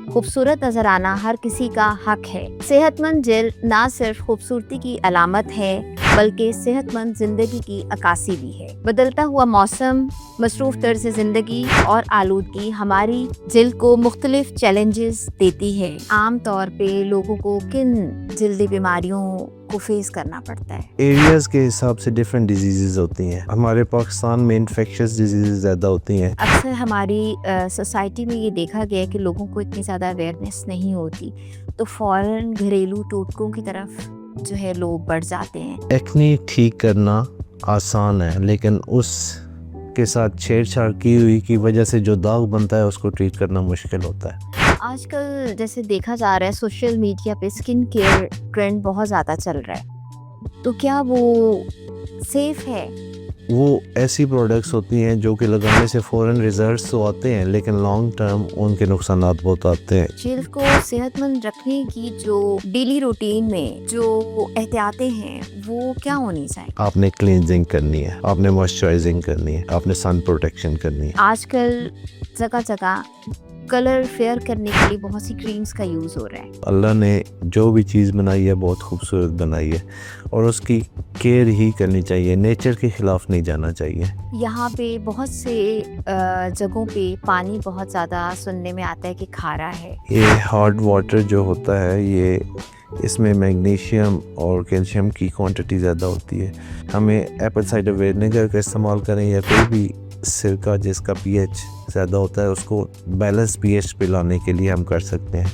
खूबसूरत नजर आना हर किसी का हक है। सेहतमंद जिल्द ना सिर्फ खूबसूरती की अलामत है बल्कि सेहतमंद जिंदगी की अक्कासी भी है। बदलता हुआ मौसम, मसरूफ तर्ज जिंदगी और आलूदगी हमारी जिल्द को मुख्तलिफ चैलेंजेस देती है। आम तौर पे लोगों को किन जिल्दी बीमारियों को फेस करना पड़ता है? एरियाज़ के हिसाब से डिफरेंट डिजीज़ होती हैं। हमारे पाकिस्तान में इन्फेक्शस डिजीज़ ज़्यादा होती हैं। अक्सर हमारी सोसाइटी में ये देखा गया है कि लोगों को इतनी ज़्यादा अवेयरनेस नहीं होती, तो फ़ौरन घरेलू टोटकों की तरफ जो है लोग बढ़ जाते हैं। एक्ने ठीक करना आसान है, लेकिन उस के साथ छेड़छाड़ की हुई की वजह से जो दाग बनता है उसको ट्रीट करना मुश्किल होता है। आजकल जैसे देखा जा रहा है सोशल मीडिया पे स्किन केयर ट्रेंड बहुत ज़्यादा चल रहा है, तो क्या वो सेफ है? वो ऐसी प्रोडक्ट्स होती हैं जो कि लगाने से फ़ौरन रिजल्ट्स तो आते हैं, लेकिन लॉन्ग टर्म उनके नुकसानात बहुत आते हैं। जिल्द को सेहतमंद रखने की जो डेली रूटीन में जो एहतियातें हैं वो क्या होनी चाहिए? आपने क्लींजिंग करनी है, आपने मॉइस्चराइजिंग करनी है, आपने सन प्रोटेक्शन करनी है। आजकल जगह जगह कलर फेयर करने के लिए बहुत सी क्रीम्स का यूज़ हो रहा है। अल्लाह ने जो भी चीज़ बनाई है बहुत खूबसूरत बनाई है और उसकी केयर ही करनी चाहिए, नेचर के ख़िलाफ़ नहीं जाना चाहिए। यहाँ पे बहुत से जगहों पे पानी बहुत ज़्यादा सुनने में आता है कि खारा है। ये हार्ड वाटर जो होता है ये इसमें मैग्नीशियम और कैल्शियम की क्वांटिटी ज़्यादा होती है। हमें एप्पल साइडर विनेगर का इस्तेमाल करें या कोई भी सिरका जिसका पीएच ज़्यादा होता है, उसको बैलेंस पीएच पे लाने के लिए हम कर सकते हैं।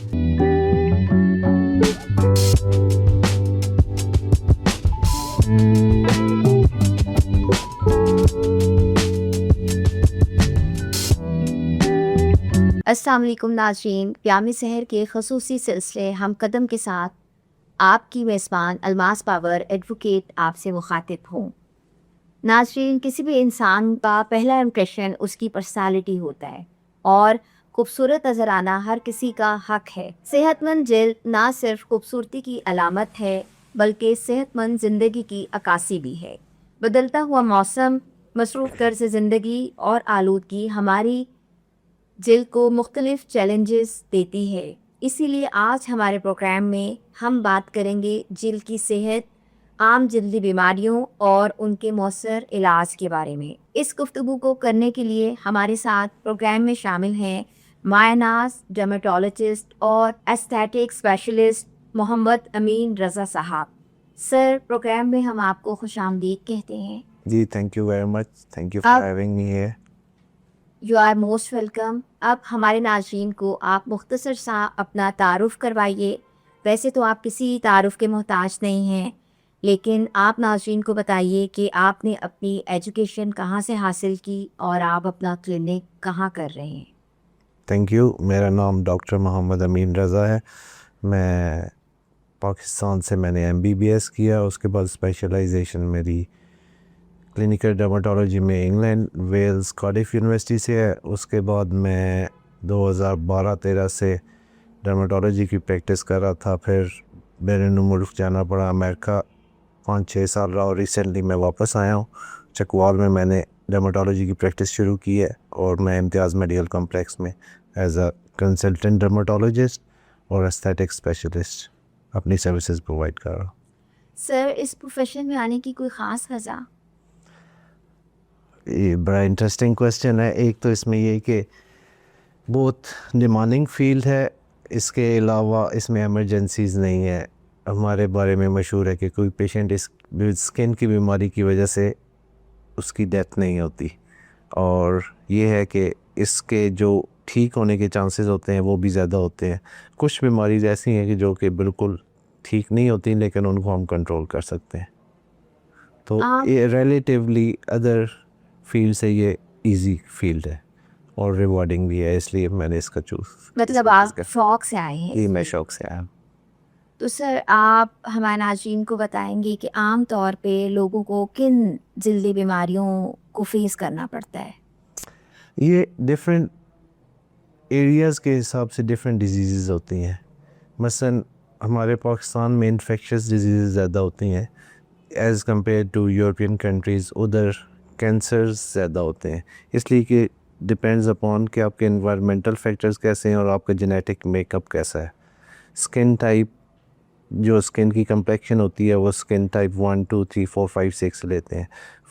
अस्सलाम वालेकुम नाज़रीन, क़याम सहर के ख़ुसूसी सिलसिले हम कदम के साथ आपकी मेज़बान अलमास पावर एडवोकेट आपसे मुखातिब हूँ। नाज़रीन, किसी भी इंसान का पहला इम्प्रेशन उसकी पर्सनालिटी होता है और खूबसूरत नज़र आना हर किसी का हक है। सेहतमंद जिल्द ना सिर्फ खूबसूरती की अलामत है बल्कि सेहतमंद ज़िंदगी की अक्कासी भी है। बदलता हुआ मौसम, मसरूफ़ तर्ज़ ज़िंदगी और आलूदगी हमारी जिल्द को मुख्तलिफ चैलेंजेस देती है। इसीलिए आज हमारे प्रोग्राम में हम बात करेंगे जिल्द की सेहत, आम जिल्दी बीमारियों और उनके मौसर इलाज के बारे में। इस गुफ्तगू को करने के लिए हमारे साथ प्रोग्राम में शामिल हैं मायनाज डर्मेटोलॉजिस्ट और एस्थेटिक स्पेशलिस्ट मोहम्मद अमीन रज़ा साहब। सर, प्रोग्राम में हम आपको खुशामदीद कहते हैं। जी, thank you very much, thank you for having me here. You are most welcome. अब हमारे नाज़रीन को आप मुख्तसर सा अपना तारुफ़ करवाइए। वैसे तो आप किसी तारुफ़ के मोहताज नहीं हैं, लेकिन आप नाज़रीन को बताइए कि आपने अपनी एजुकेशन कहाँ से हासिल की और आप अपना क्लिनिक कहाँ कर रहे हैं? Thank you. मेरा नाम डॉक्टर मोहम्मद अमीन रज़ा है। मैं पाकिस्तान से मैंने एमबीबीएस किया, उसके बाद स्पेशलाइजेशन मेरी क्लिनिकल डर्मेटोलॉजी में इंग्लैंड वेल्स कार्डिफ यूनिवर्सिटी से है। उसके बाद मैं 2012-13 से डर्मेटोलॉजी की प्रैक्टिस कर रहा था। फिर बैरून मुल्क जाना पड़ा, अमेरिका 5-6 साल रहा और रिसेंटली मैं वापस आया हूँ। चकवाल में मैंने डर्मेटोलॉजी की प्रैक्टिस शुरू की है और मैं इम्तियाज़ मेडिकल कॉम्प्लेक्स में एज अ कंसल्टेंट डर्मेटोलॉजिस्ट और एस्थेटिक स्पेशलिस्ट अपनी सर्विसेज प्रोवाइड कर रहा हूँ। सर, इस प्रोफेशन में आने की कोई ख़ास वजह? ये बड़ा इंटरेस्टिंग क्वेश्चन है। एक तो इसमें ये कि बहुत डिमांडिंग फील्ड है, इसके अलावा इसमें इमरजेंसीज़ नहीं है। हमारे बारे में मशहूर है कि कोई पेशेंट इस स्किन की बीमारी की वजह से उसकी डेथ नहीं होती, और ये है कि इसके जो ठीक होने के चांसेस होते हैं वो भी ज़्यादा होते हैं। कुछ बीमारी ऐसी हैं कि जो कि बिल्कुल ठीक नहीं होती, लेकिन उनको हम कंट्रोल कर सकते हैं। तो आप ये रिलेटिवली अदर फील्ड से ये इजी फील्ड है और रिवॉर्डिंग भी है, इसलिए मैंने इसका मतलब आप शौक से आए हैं? जी, मैं शौक से आया हूँ। तो सर, आप हमारे नाज़रीन को बताएंगे कि आम तौर पे लोगों को किन जिल्दी बीमारियों को फेस करना पड़ता है? ये डिफरेंट एरियाज़ के हिसाब से डिफरेंट डिजीज़ होती हैं। मसलन हमारे पाकिस्तान में इन्फेक्शस डिजीज़ ज़्यादा होती हैं as compare to European countries. उधर कैंसर्स ज़्यादा होते हैं, इसलिए कि डिपेंड्स अपॉन कि आपके इन्वायरमेंटल फैक्टर्स कैसे हैं और आपका जेनेटिक मेकअप कैसा है। स्किन टाइप, जो स्किन की कम्प्लेक्शन होती है वो स्किन टाइप 1 2 3 4 5 6 लेते हैं।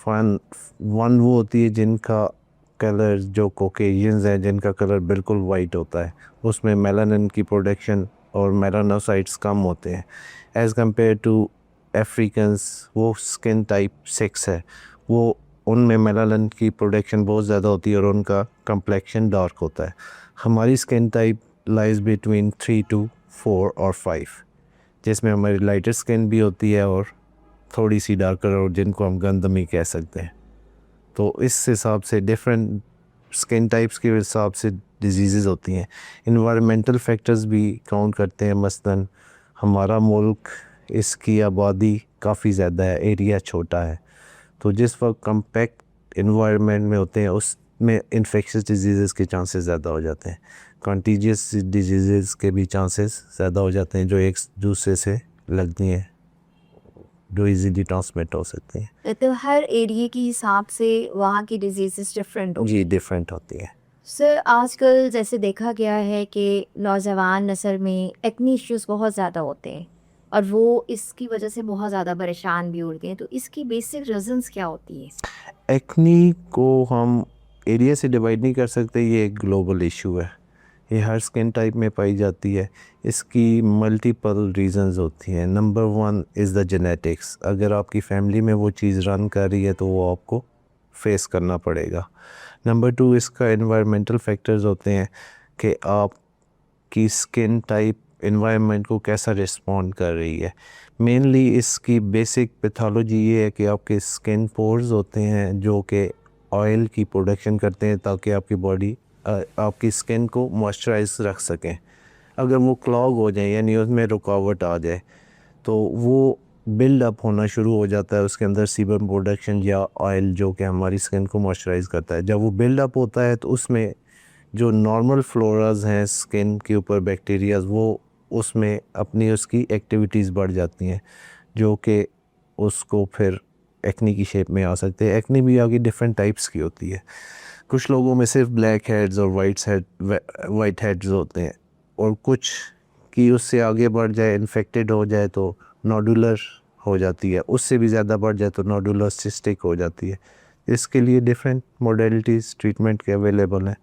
वन वो होती है जिनका कलर, जो कॉकेशियंस हैं जिनका कलर बिल्कुल वाइट होता है, उसमें मेलानिन की प्रोडक्शन और मेलानोसाइट्स कम होते हैं एज़ कम्पेयर टू अफ्रीकन्स। वो स्किन टाइप 6 है, वो उनमें मेलानिन की प्रोडक्शन बहुत ज़्यादा होती है और उनका कम्प्लेक्शन डार्क होता है। हमारी skin type lies between 3 to 4 और 5, जिसमें हमारी लाइटर स्किन भी होती है और थोड़ी सी डार्कर, और जिनको हम गंदमी कह सकते हैं। तो इस हिसाब से डिफरेंट स्किन टाइप्स के हिसाब से डिजीज़ होती हैं। इन्वायरमेंटल फैक्टर्स भी काउंट करते हैं। मसलन हमारा मुल्क, इसकी आबादी काफ़ी ज़्यादा है, एरिया छोटा है, तो जिस वक्त कम्पैक्ट इन्वायरमेंट में होते हैं उसमें इन्फेक्शस डिजीज़ के चांसेस ज़्यादा हो जाते हैं। कॉन्टीजियस डिजीज़ के भी चांसेस ज़्यादा हो जाते हैं जो एक दूसरे से लगती हैं, जो इजीली ट्रांसमिट हो सकती हैं। तो हर एरिया के हिसाब से वहाँ की डिजीज़ डिफरेंट हो। जी, डिफरेंट होती है। सर, आजकल जैसे देखा गया है कि नौजवान नस्ल में एक्ने इश्यूज़ बहुत ज़्यादा होते हैं और वो इसकी वजह से बहुत ज़्यादा परेशान भी होते हैं, तो इसकी बेसिक रीजंस क्या होती है? एक्नी को हम एरिया से डिवाइड नहीं कर सकते, ये एक ग्लोबल इशू है, ये हर स्किन टाइप में पाई जाती है। इसकी मल्टीपल रीजंस होती हैं। Number 1 is the genetics. अगर आपकी फैमिली में वो चीज़ रन कर रही है तो वो आपको फेस करना पड़ेगा। नंबर 2 इसका एनवायरमेंटल फैक्टर्स होते हैं कि आपकी स्किन टाइप एनवायरनमेंट को कैसा रिस्पॉन्ड कर रही है। मेनली इसकी बेसिक पैथोलॉजी ये है कि आपके स्किन पोर्स होते हैं जो कि ऑयल की प्रोडक्शन करते हैं ताकि आपकी बॉडी आपकी स्किन को मॉइस्चराइज रख सकें। अगर वो क्लॉग हो जाए यानी उसमें रुकावट आ जाए तो वो बिल्ड अप होना शुरू हो जाता है उसके अंदर सीबम प्रोडक्शन या ऑयल जो कि हमारी स्किन को मॉइस्चराइज करता है। जब वो बिल्ड अप होता है तो उसमें जो नॉर्मल फ्लोराज हैं स्किन के ऊपर बैक्टीरियाज, वो उसमें अपनी उसकी एक्टिविटीज़ बढ़ जाती हैं जो कि उसको फिर एक्नी की शेप में आ सकते हैं। एक्नी भी आगे डिफरेंट टाइप्स की होती है। कुछ लोगों में सिर्फ ब्लैक हेड्स और वाइट हेड्स होते हैं, और कुछ की उससे आगे बढ़ जाए, इन्फेक्टेड हो जाए तो नोडुलर हो जाती है, उससे भी ज़्यादा बढ़ जाए तो नोडुलर सिस्टिक हो जाती है। इसके लिए डिफरेंट मॉडलिटीज़ ट्रीटमेंट के अवेलेबल हैं।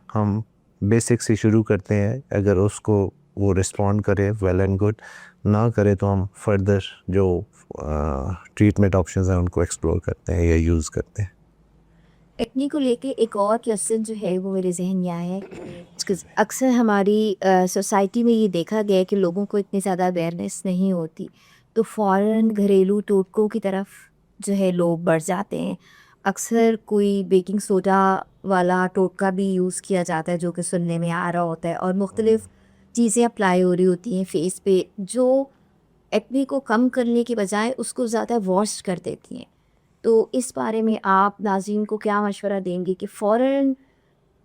हम बेसिक से शुरू करते हैं, अगर उसको वो रिस्पॉन्ड करे वेल एंड गुड, ना करे तो हम फर्दर जो ट्रीटमेंट ऑप्शंस हैं उनको एक्सप्लोर करते हैं या यूज़ करते हैं। एक्ने को लेके एक और क्वेश्चन जो है वो मेरे जहन में आया है कि अक्सर हमारी सोसाइटी में ये देखा गया है कि लोगों को इतनी ज़्यादा अवेयरनेस नहीं होती, तो फ़ौरन घरेलू टोटकों की तरफ जो है लोग बढ़ जाते हैं। अक्सर कोई बेकिंग सोडा वाला टोटका भी यूज़ किया जाता है जो कि सुनने में आ रहा होता है, और मुख्तलिफ़ चीज़ें अप्लाई हो रही होती हैं फेस पे जो एक्ने को कम करने के बजाय उसको ज़्यादा वॉश कर देती हैं। तो इस बारे में आप नाज़रीन को क्या मशवरा देंगे कि फ़ौरन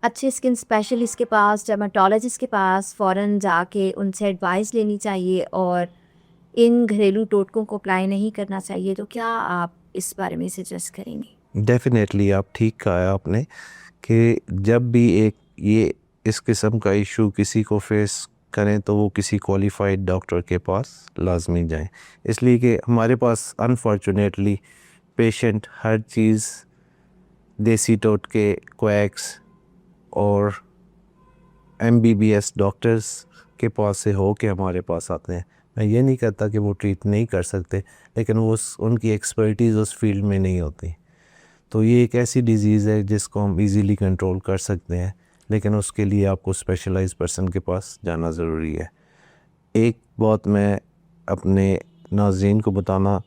अच्छे स्किन स्पेशलिस्ट के पास, डर्मेटोलॉजिस्ट के पास फ़ौरन जाके उनसे एडवाइस लेनी चाहिए और इन घरेलू टोटकों को अप्लाई नहीं करना चाहिए, तो क्या आप इस बारे में सजेस्ट करेंगे? डेफिनेटली आप ठीक कहा है आपने कि जब भी एक ये इस किस्म का इशू किसी को फेस करें तो वो किसी क्वालिफाइड डॉक्टर के पास लाजमी जाएं, इसलिए कि हमारे पास अनफॉर्चुनेटली पेशेंट हर चीज़ देसी टोटके, क्वैक्स और MBBS डॉक्टर्स के पास से हो के हमारे पास आते हैं। मैं ये नहीं कहता कि वो ट्रीट नहीं कर सकते, लेकिन वो उनकी एक्सपर्टीज़ उस फील्ड में नहीं होती। तो ये एक ऐसी डिज़ीज़ है जिसको हम इजीली कंट्रोल कर सकते हैं, लेकिन उसके लिए आपको स्पेशलाइज्ड पर्सन के पास जाना ज़रूरी है। एक बात मैं अपने नाज़रीन को बताना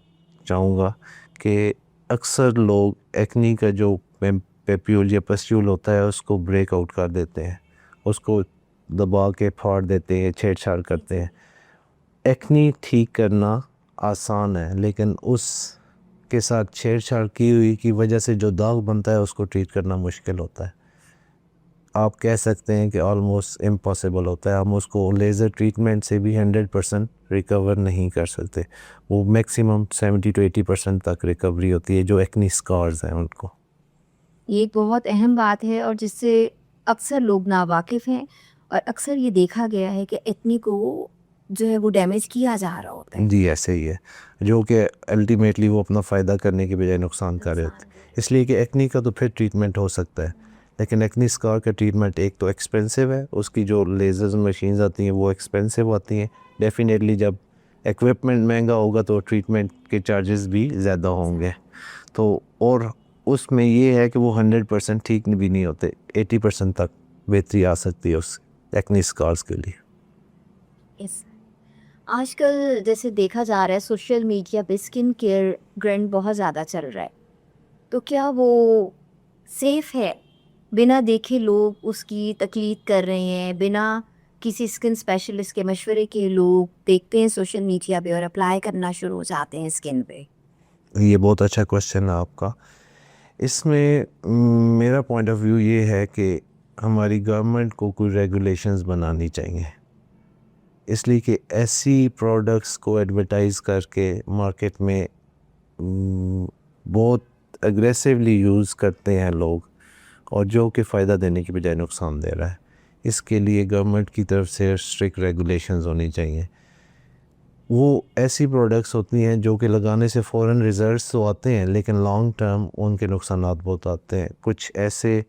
चाहूँगा कि अक्सर लोग एक्नी का जो पेप्यूल या पस्ट्यूल होता है उसको ब्रेक आउट कर देते हैं, उसको दबा के फाड़ देते हैं, छेड़छाड़ करते हैं। एक्नी ठीक करना आसान है, लेकिन उस के साथ छेड़छाड़ की हुई की वजह से जो दाग बनता है उसको ट्रीट करना मुश्किल होता है। आप कह सकते हैं कि ऑलमोस्ट इम्पॉसिबल होता है। हम उसको लेज़र ट्रीटमेंट से भी 100% रिकवर नहीं कर सकते। वो मैक्सिमम 70 to 80% तक रिकवरी होती है जो एक्नी स्कार्स हैं उनको। ये एक बहुत अहम बात है और जिससे अक्सर लोग नावाकिफ़ हैं और अक्सर ये देखा गया है कि एक्ने को जो है वो डैमेज किया जा रहा होता है। जी, ऐसे ही है, जो कि अल्टीमेटली वो अपना फ़ायदा करने के बजाय नुकसान कर रहे होते नुकसान हैं। इसलिए कि एक्ने का तो फिर ट्रीटमेंट हो सकता है, लेकिन एक्ने स्कार का ट्रीटमेंट एक तो एक्सपेंसिव है, उसकी जो लेज़र्स मशीन्स आती हैं वो एक्सपेंसिव आती हैं। डेफ़िनेटली जब इक्विपमेंट महंगा होगा तो ट्रीटमेंट के चार्जेस भी ज़्यादा होंगे। तो और उसमें ये है कि वो 100% ठीक भी नहीं होते, 80% तक बेहतरी आ सकती है उस एक्ने स्कार्स के लिए। यस। आजकल जैसे देखा जा रहा है सोशल मीडिया पे स्किन केयर ट्रेंड बहुत ज़्यादा चल रहा है। तो क्या वो सेफ़ है? बिना देखे लोग उसकी तक़लीद कर रहे हैं, बिना किसी स्किन स्पेशलिस्ट के मशवरे के लोग देखते हैं सोशल मीडिया पे और अप्लाई करना शुरू हो जाते हैं स्किन पे। ये बहुत अच्छा क्वेश्चन है आपका। इसमें मेरा पॉइंट ऑफ व्यू ये है कि हमारी गवर्नमेंट को कोई रेगुलेशंस बनानी चाहिए, इसलिए कि ऐसी प्रोडक्ट्स को एडवर्टाइज़ करके मार्केट में बहुत एग्रेसिवली यूज़ करते हैं लोग, और जो कि फ़ायदा देने की बजाय नुकसान दे रहा है। इसके लिए गवर्नमेंट की तरफ से स्ट्रिक्ट रेगुलेशंस होनी चाहिए। वो ऐसी प्रोडक्ट्स होती हैं जो कि लगाने से फ़ौरन रिज़ल्ट्स तो आते हैं, लेकिन लॉन्ग टर्म उनके नुकसानात बहुत आते हैं। कुछ ऐसे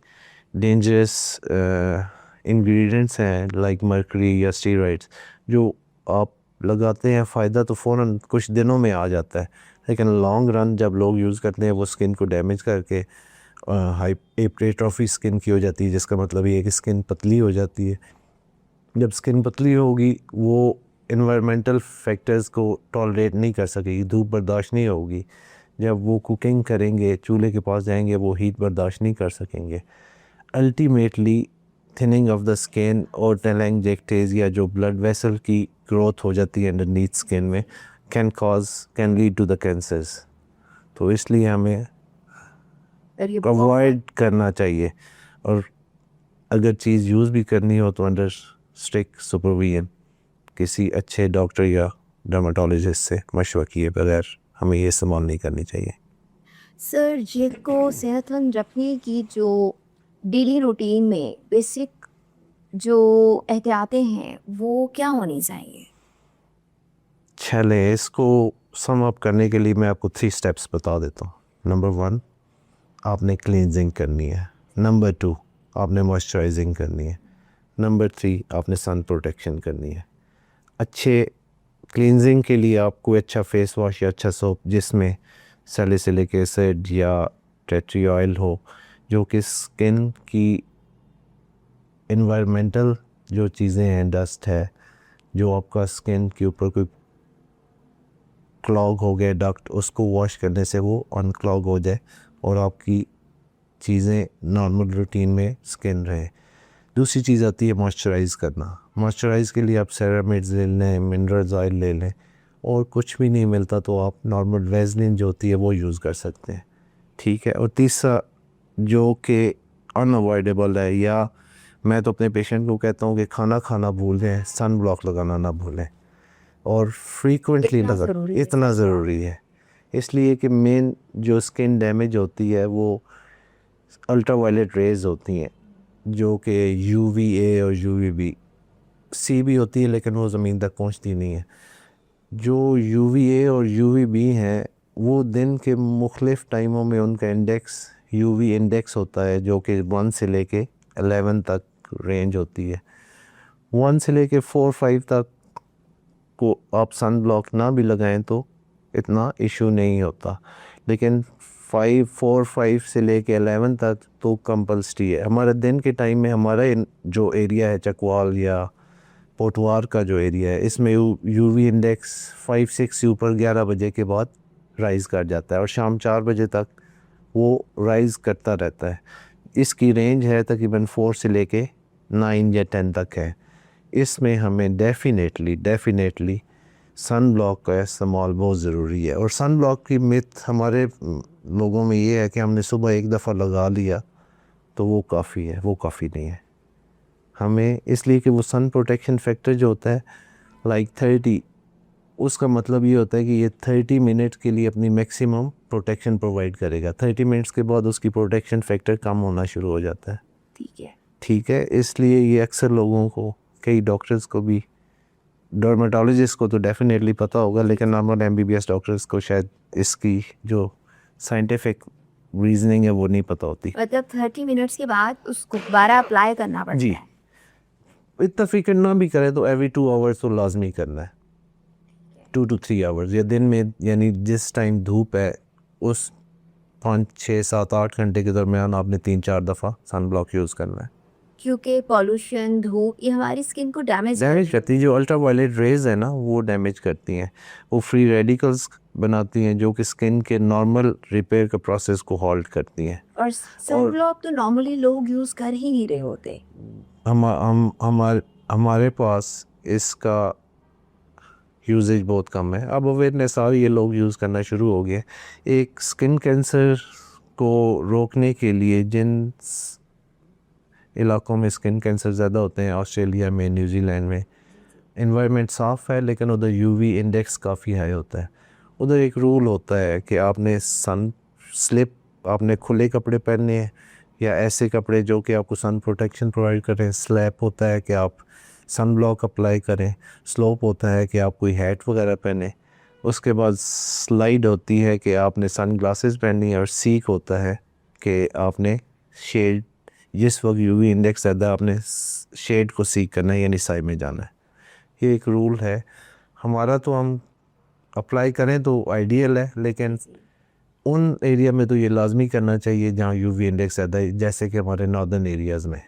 डेंजरस इंग्रेडिएंट्स हैं लाइक मर्करी या स्टीरॉइड्स, जो आप लगाते हैं, फ़ायदा तो फ़ौरन कुछ दिनों में आ जाता है, लेकिन लॉन्ग रन जब लोग यूज़ करते हैं वो स्किन को डैमेज करके हाइपरट्रॉफी स्किन की हो जाती है, जिसका मतलब ये है कि स्किन पतली हो जाती है। जब स्किन पतली होगी वो इन्वायरमेंटल फैक्टर्स को टॉलरेट नहीं कर सकेगी, धूप बर्दाश्त नहीं होगी। जब वो कुकिंग करेंगे, चूल्हे के पास जाएंगे, वो हीट बर्दाश्त नहीं कर सकेंगे। Ultimately thinning of the skin और टेलैंगजेक्टेसिया, जो ब्लड वेसल की ग्रोथ हो जाती है अंडरनीथ स्किन में, can lead to the cancers. तो इसलिए हमें और ये अवॉइड करना चाहिए, और अगर चीज़ यूज़ भी करनी हो तो अंडर स्ट्रिक्ट सुपरविजन किसी अच्छे डॉक्टर या डर्माटोलॉजिस्ट से मशवरा किए बगैर हमें ये इस्तेमाल नहीं करनी चाहिए। सर जेल को सेहतमंद रखने की जो डेली रूटीन में बेसिक जो एहतियातें हैं वो क्या होनी चाहिए? चलें, इसको सम अप करने के लिए मैं आपको 3 स्टेप्स बता देता हूँ। नंबर 1, आपने क्लींजिंग करनी है। नंबर 2, आपने मॉइस्चराइजिंग करनी है। नंबर 3, आपने सन प्रोटेक्शन करनी है। अच्छे क्लींजिंग के लिए आप कोई अच्छा फेस वॉश या अच्छा सोप जिसमें सैलिसिलिक एसिड या टेट्री ऑयल हो, जो कि स्किन की इन्वायरमेंटल जो चीज़ें हैं, डस्ट है, जो आपका स्किन के ऊपर कोई क्लॉग हो गया डक्ट, उसको वॉश करने से वो अनक्लॉग हो जाए और आपकी चीज़ें नॉर्मल रूटीन में स्किन रहे। दूसरी चीज़ आती है मॉइस्चराइज़ करना। मॉइस्चराइज़ के लिए आप सेरामिड्स ले लें, मिनरल्स ऑयल ले लें, और कुछ भी नहीं मिलता तो आप नॉर्मल वैसलीन जो होती है वो यूज़ कर सकते हैं, ठीक है। और तीसरा जो कि अनअवॉइडेबल है, या मैं तो अपने पेशेंट को कहता हूँ कि खाना खाना भूलें, सन ब्लॉक लगाना ना भूलें, और फ्रीक्वेंटली इतना लगा। ज़रूरी है इतना सर। ज़रूरी है, इसलिए कि मेन जो स्किन डैमेज होती है वो अल्ट्रावायलेट रेज़ होती हैं, जो कि यूवीए और यूवीबी, सी भी होती है लेकिन वो ज़मीन तक पहुंचती नहीं है। जो यूवीए और यूवीबी हैं वो दिन के मुख्तलिफ़ टाइमों में उनका इंडेक्स, यूवी इंडेक्स होता है, जो कि 1 से लेके 11 तक रेंज होती है। 1 से लेके 4-5 तक को आप सन ब्लॉक ना भी लगाएं तो इतना इशू नहीं होता, लेकिन 4-5 से लेके 11 तक तो कंपल्सरी है। हमारे दिन के टाइम में हमारा जो एरिया है चकवाल या पोटवार का जो एरिया है, इसमें यूवी इंडेक्स 5-6 से ऊपर 11 बजे के बाद राइज़ कर जाता है, और शाम 4 बजे तक वो राइज़ करता रहता है। इसकी रेंज है तकरीबन 4 से लेके 9 या 10 तक है। इसमें हमें डेफ़िनेटली सन ब्लॉक का इस्तेमाल बहुत ज़रूरी है। और सन ब्लॉक की मिथ हमारे लोगों में ये है कि हमने सुबह एक दफ़ा लगा लिया तो वो काफ़ी है, वो काफ़ी नहीं है। हमें इसलिए कि वो सन प्रोटेक्शन फैक्टर जो होता है लाइक 30 उसका मतलब ये होता है कि ये 30 मिनट के लिए अपनी मैक्सिमम प्रोटेक्शन प्रोवाइड करेगा। 30 मिनट्स के बाद उसकी प्रोटेक्शन फैक्टर कम होना शुरू हो जाता है। ठीक है। ठीक है, इसलिए ये अक्सर लोगों को, कई डॉक्टर्स को भी, डर्मेटोलॉजिस्ट को तो डेफिनेटली पता होगा, लेकिन नॉर्मल एमबीबीएस डॉक्टर्स को शायद इसकी जो साइंटिफिक रीजनिंग है वो नहीं पता होती। मतलब 30 मिनट्स के बाद उसको दोबारा अप्लाई करना पड़ता जी, है। इतना फ्रीक्वेंट ना भी करें तो एवरी 2 आवर्स तो लाजमी करना है, 2 to 3 आवर्स, या दिन में, यानी जिस टाइम धूप है उस 5 6 7 8 घंटे के दरमियान आपने 3 4 दफ़ा सन ब्लॉक यूज़ करना है। क्योंकि पॉल्यूशन, धूप ये हमारी स्किन को डैमेज करती है, जो अल्ट्रा वायलेट रेज है ना वो डैमेज करती हैं, वो फ्री रेडिकल्स बनाती हैं जो कि स्किन के नॉर्मल रिपेयर के प्रोसेस को हॉल्ट करती हैं। और सनब्लॉक तो नॉर्मली लोग यूज कर ही नहीं रहे होते। हमारे पास इसका यूजेज बहुत कम है, अब अवेयरनेस आ रही है, लोग यूज़ करना शुरू हो गए। एक स्किन कैंसर को रोकने के लिए जिन इलाकों में स्किन कैंसर ज़्यादा होते हैं, ऑस्ट्रेलिया में, न्यूजीलैंड में, इन्वायरमेंट साफ़ है लेकिन उधर यूवी इंडेक्स काफ़ी हाई होता है। उधर एक रूल होता है कि आपने सन स्लिप, आपने खुले कपड़े पहनने हैं या ऐसे कपड़े जो कि आपको सन प्रोटेक्शन प्रोवाइड करें। स्लैप होता है कि आप सन ब्लॉक अप्लाई करें। स्लोप होता है कि आप कोई हैट वगैरह पहने। उसके बाद स्लाइड होती है कि आपने सन ग्लासेस पहननी है। और सीक होता है कि आपने शेड, जिस वक्त यूवी इंडेक्स ज़्यादा है आपने शेड को सीक करना है, यानी साइड में जाना है। ये एक रूल है हमारा, तो हम अप्लाई करें तो आइडियल है, लेकिन उन एरिया में तो ये लाजमी करना चाहिए जहाँ यूवी इंडेक्स ज़्यादा है, जैसे कि हमारे नॉर्दर्न एरियाज़ में।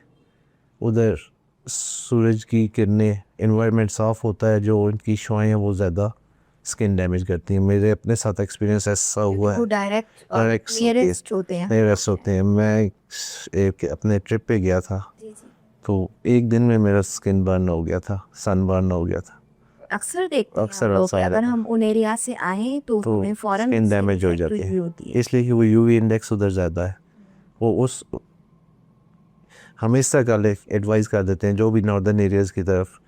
उधर सूरज की किरणें, एनवायरनमेंट साफ़ होता है, जो उनकी शुआएं हैं वो ज़्यादा स्किन डैमेज करती हैं। मेरे अपने साथ एक्सपीरियंस ऐसा हुआ है। वो डायरेक्ट और डायरेक्ट नियरेस्ट होते हैं। नियरेस्ट होते हैं। मैं एक अपने ट्रिप पे गया था, जी जी। तो एक दिन में मेरा स्किन बर्न हो गया था, सन बर्न हो गया था। अक्सर देखते हैं अक्सर हम लोग ऐसा कि होता अगर है। हम उन एरिया से आए तो तो हमें फौरन स्किन डैमेज हो effect जाती हुई है, होती है। इसलिए कि वो यूवी इंडेक्स उधर ज़्यादा है। वो उस हमेशा का एडवाइस कर देते हैं जो भी नॉर्दर्न एरियाज़ की तरफ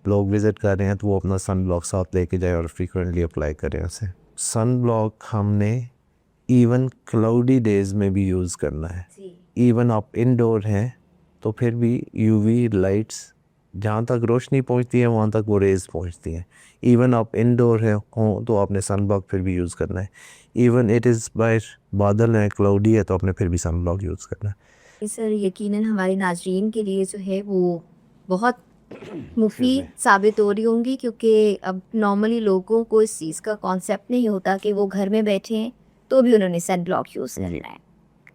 लोग विज़िट कर रहे हैं, तो वो अपना सन ब्लॉक साथ लेके जाए और फ्रीक्वेंटली अप्लाई करें उसे। सन ब्लॉक हमने इवन क्लाउडी डेज़ में भी यूज़ करना है। इवन आप इंडोर हैं तो फिर भी यूवी लाइट्स जहाँ तक रोशनी पहुँचती है वहाँ तक वो रेज़ पहुँचती हैं। इवन आप इंडोर हैं हों तो आपने सन ब्लॉक फिर भी यूज़ करना है। इवन इट इज़ बाय बादल है, क्लाउडी है, तो आपने फिर भी सन ब्लॉक यूज़ करना है। सर यकीनन हमारे नाज़रीन के लिए जो है वो बहुत मुफीद साबित हो रही होंगी, क्योंकि अब नॉर्मली लोगों को इस चीज़ का कॉन्सेप्ट नहीं होता कि वो घर में बैठे हैं तो भी उन्होंने सन ब्लॉक यूज़ करना है,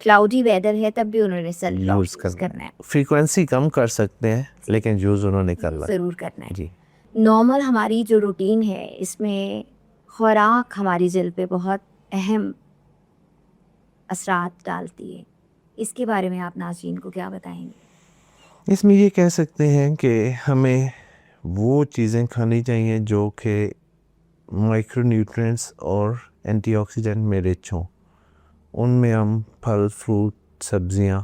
क्लाउडी वेदर है तब भी उन्होंने सन ब्लॉक यूज़ यूज़ करना है। फ्रीक्वेंसी कम कर सकते हैं लेकिन यूज़ उन्होंने करना है। ज़रूर करना है। जी, नॉर्मल हमारी जो रूटीन है इसमें खुराक हमारी जल्द पे बहुत अहम असरात डालती है, इसके बारे में आप नाज़रीन को क्या बताएंगे? इसमें ये कह सकते हैं कि हमें वो चीज़ें खानी चाहिए जो कि माइक्रोन्यूट्रिएंट्स और एंटीऑक्सीडेंट में रिच हों। उनमें हम फल, फ्रूट, सब्जियां,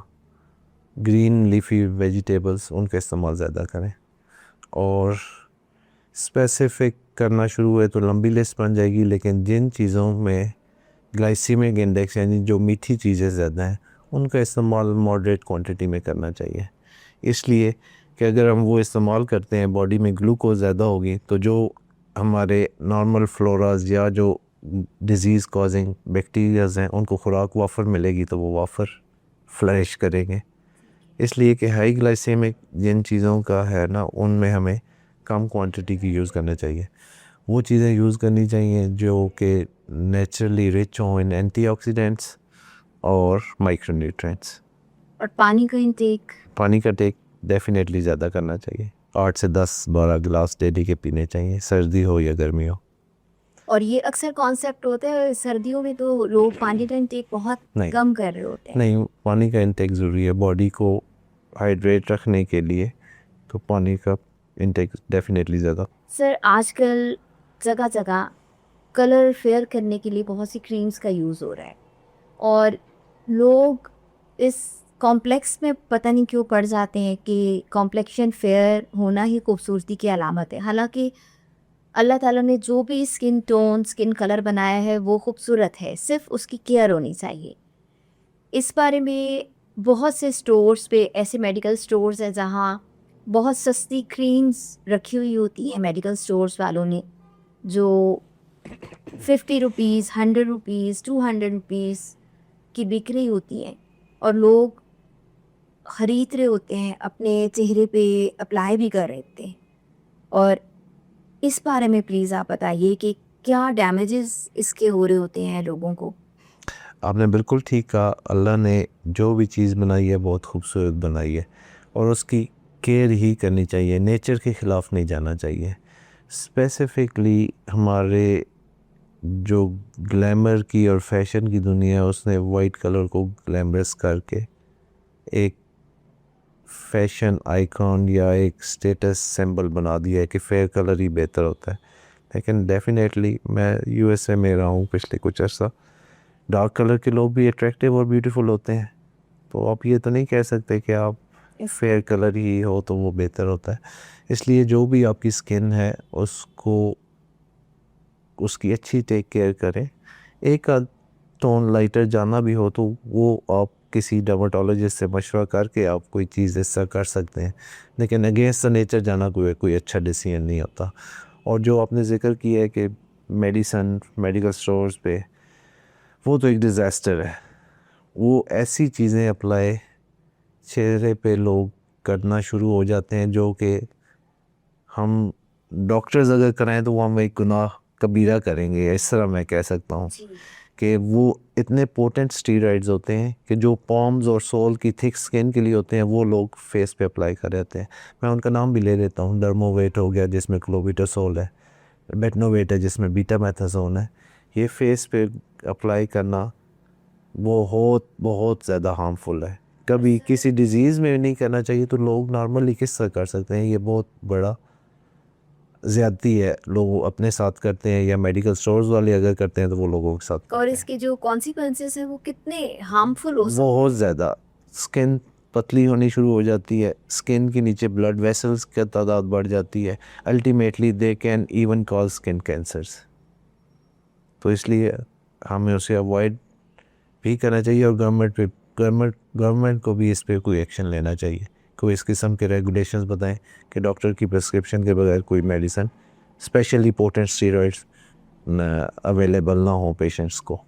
ग्रीन लीफी वेजिटेबल्स, उनका इस्तेमाल ज़्यादा करें। और स्पेसिफिक करना शुरू हुए तो लंबी लिस्ट बन जाएगी, लेकिन जिन चीज़ों में ग्लाइसीमिक इंडेक्स यानी जो मीठी चीज़ें ज़्यादा हैं उनका इस्तेमाल मॉडरेट क्वांटिटी में करना चाहिए। इसलिए कि अगर हम वो इस्तेमाल करते हैं बॉडी में ग्लूकोज ज़्यादा होगी तो जो हमारे नॉर्मल फ्लोराज या जो डिज़ीज़ कॉजिंग बैक्टीरियाज़ हैं उनको खुराक वाफर मिलेगी तो वो वाफर फ्लरिश करेंगे। इसलिए कि हाई ग्लाइसेमिक जिन चीज़ों का है ना उनमें हमें कम क्वांटिटी की यूज़ करना चाहिए। वो चीज़ें यूज़ करनी चाहिए जो कि नेचुरली रिच हों इन एंटीऑक्सीडेंट्स और माइक्रोन्यूट्रिएंट्स। और पानी का इंटेक? पानी का टेक डेफिनेटली ज़्यादा करना चाहिए। 8 से 10-12 गिलास डेली के पीने चाहिए, सर्दी हो या गर्मी हो। और ये अक्सर कॉन्सेप्ट होता है सर्दियों में तो लोग पानी का इंटेक बहुत नहीं। कम कर रहे होते हैं। नहीं, पानी का इंटेक ज़रूरी है बॉडी को हाइड्रेट रखने के लिए, तो पानी का इंटेक डेफिनेटली ज़्यादा। सर आजकल जगह जगह कलर फेयर करने के लिए बहुत सी क्रीम्स का यूज़ हो रहा है और लोग इस कॉम्प्लेक्स में पता नहीं क्यों पड़ जाते हैं कि कॉम्प्लेक्शन फेयर होना ही खूबसूरती की अलामत है। हालांकि अल्लाह ताला ने जो भी स्किन टोन स्किन कलर बनाया है वो खूबसूरत है, सिर्फ उसकी केयर होनी चाहिए। इस बारे में बहुत से स्टोर्स पे ऐसे मेडिकल स्टोर्स हैं जहाँ बहुत सस्ती क्रीम्स रखी हुई होती हैं मेडिकल स्टोर्स वालों ने, जो 50 रुपीज़ 100 रुपीज़ 200 रुपीज़ की बिक रही होती हैं और लोग ख़रीद रहे होते हैं, अपने चेहरे पे अप्लाई भी कर रहे होते हैं। और इस बारे में प्लीज़ आप बताइए कि क्या डैमेजेस इसके हो रहे होते हैं लोगों को? आपने बिल्कुल ठीक कहा, अल्लाह ने जो भी चीज़ बनाई है बहुत खूबसूरत बनाई है और उसकी केयर ही करनी चाहिए, नेचर के ख़िलाफ़ नहीं जाना चाहिए। स्पेसिफ़िकली हमारे जो ग्लैमर की और फैशन की दुनिया है उसने वाइट कलर को ग्लैमरस करके एक फैशन आइकॉन या एक स्टेटस सिंबल बना दिया है कि फेयर कलर ही बेहतर होता है। लेकिन डेफिनेटली मैं यूएसए में रहा हूँ पिछले कुछ अर्सा, डार्क कलर के लोग भी अट्रैक्टिव और ब्यूटीफुल होते हैं, तो आप ये तो नहीं कह सकते कि आप फेयर कलर ही हो तो वो बेहतर होता है। इसलिए जो भी आपकी स्किन है उसको उसकी अच्छी टेक केयर करें। एक आध टोन लाइटर जाना भी हो तो वो आप किसी डर्माटोलॉजिस्ट से मशवरा करके आप कोई चीज़ ऐसा कर सकते हैं, लेकिन अगेंस्ट द नेचर जाना कोई अच्छा डिसीजन नहीं होता। और जो आपने ज़िक्र किया है कि मेडिकल स्टोर्स पे, वो तो एक डिज़ास्टर है। वो ऐसी चीज़ें अप्लाई चेहरे पे लोग करना शुरू हो जाते हैं जो कि हम डॉक्टर्स अगर कराएं तो वो हम एक गुनाह कबीरा करेंगे, इस तरह मैं कह सकता हूँ कि वो इतने पोटेंट स्टीरॉइड्स होते हैं कि जो पॉम्स और सोल की थिक स्किन के लिए होते हैं वो लोग फेस पे अप्लाई कर देते हैं। मैं उनका नाम भी ले लेता हूँ, डर्मोवेट हो गया जिसमें क्लोबिटासोल है, बेटनोवेट है जिसमें बीटामेथासोन है। ये फेस पे अप्लाई करना बहुत बहुत ज़्यादा हार्मफुल है। कभी किसी डिज़ीज़ में नहीं करना चाहिए तो लोग नॉर्मली किस तरह कर सकते हैं, ये बहुत बड़ा ज़्यादती है लोग अपने साथ करते हैं, या मेडिकल स्टोर्स वाले अगर करते हैं तो वो लोगों के साथ और करते हैं। इसके जो कॉन्सिक्वेंसेस हैं वो कितने हार्मफुल हो सकते बहुत ज़्यादा स्किन पतली होनी शुरू हो जाती है, स्किन के नीचे ब्लड वेसल्स की तादाद बढ़ जाती है, ultimately they can even cause skin cancers. तो इसलिए हमें उसे अवॉइड भी करना चाहिए और गवर्नमेंट को भी इस पे कोई एक्शन लेना चाहिए। कोई इस किस्म के रेगुलेशंस बताएं कि डॉक्टर की प्रिस्क्रिप्शन के बगैर कोई medicine, specially potent steroids, available ना हो पेशेंट्स को।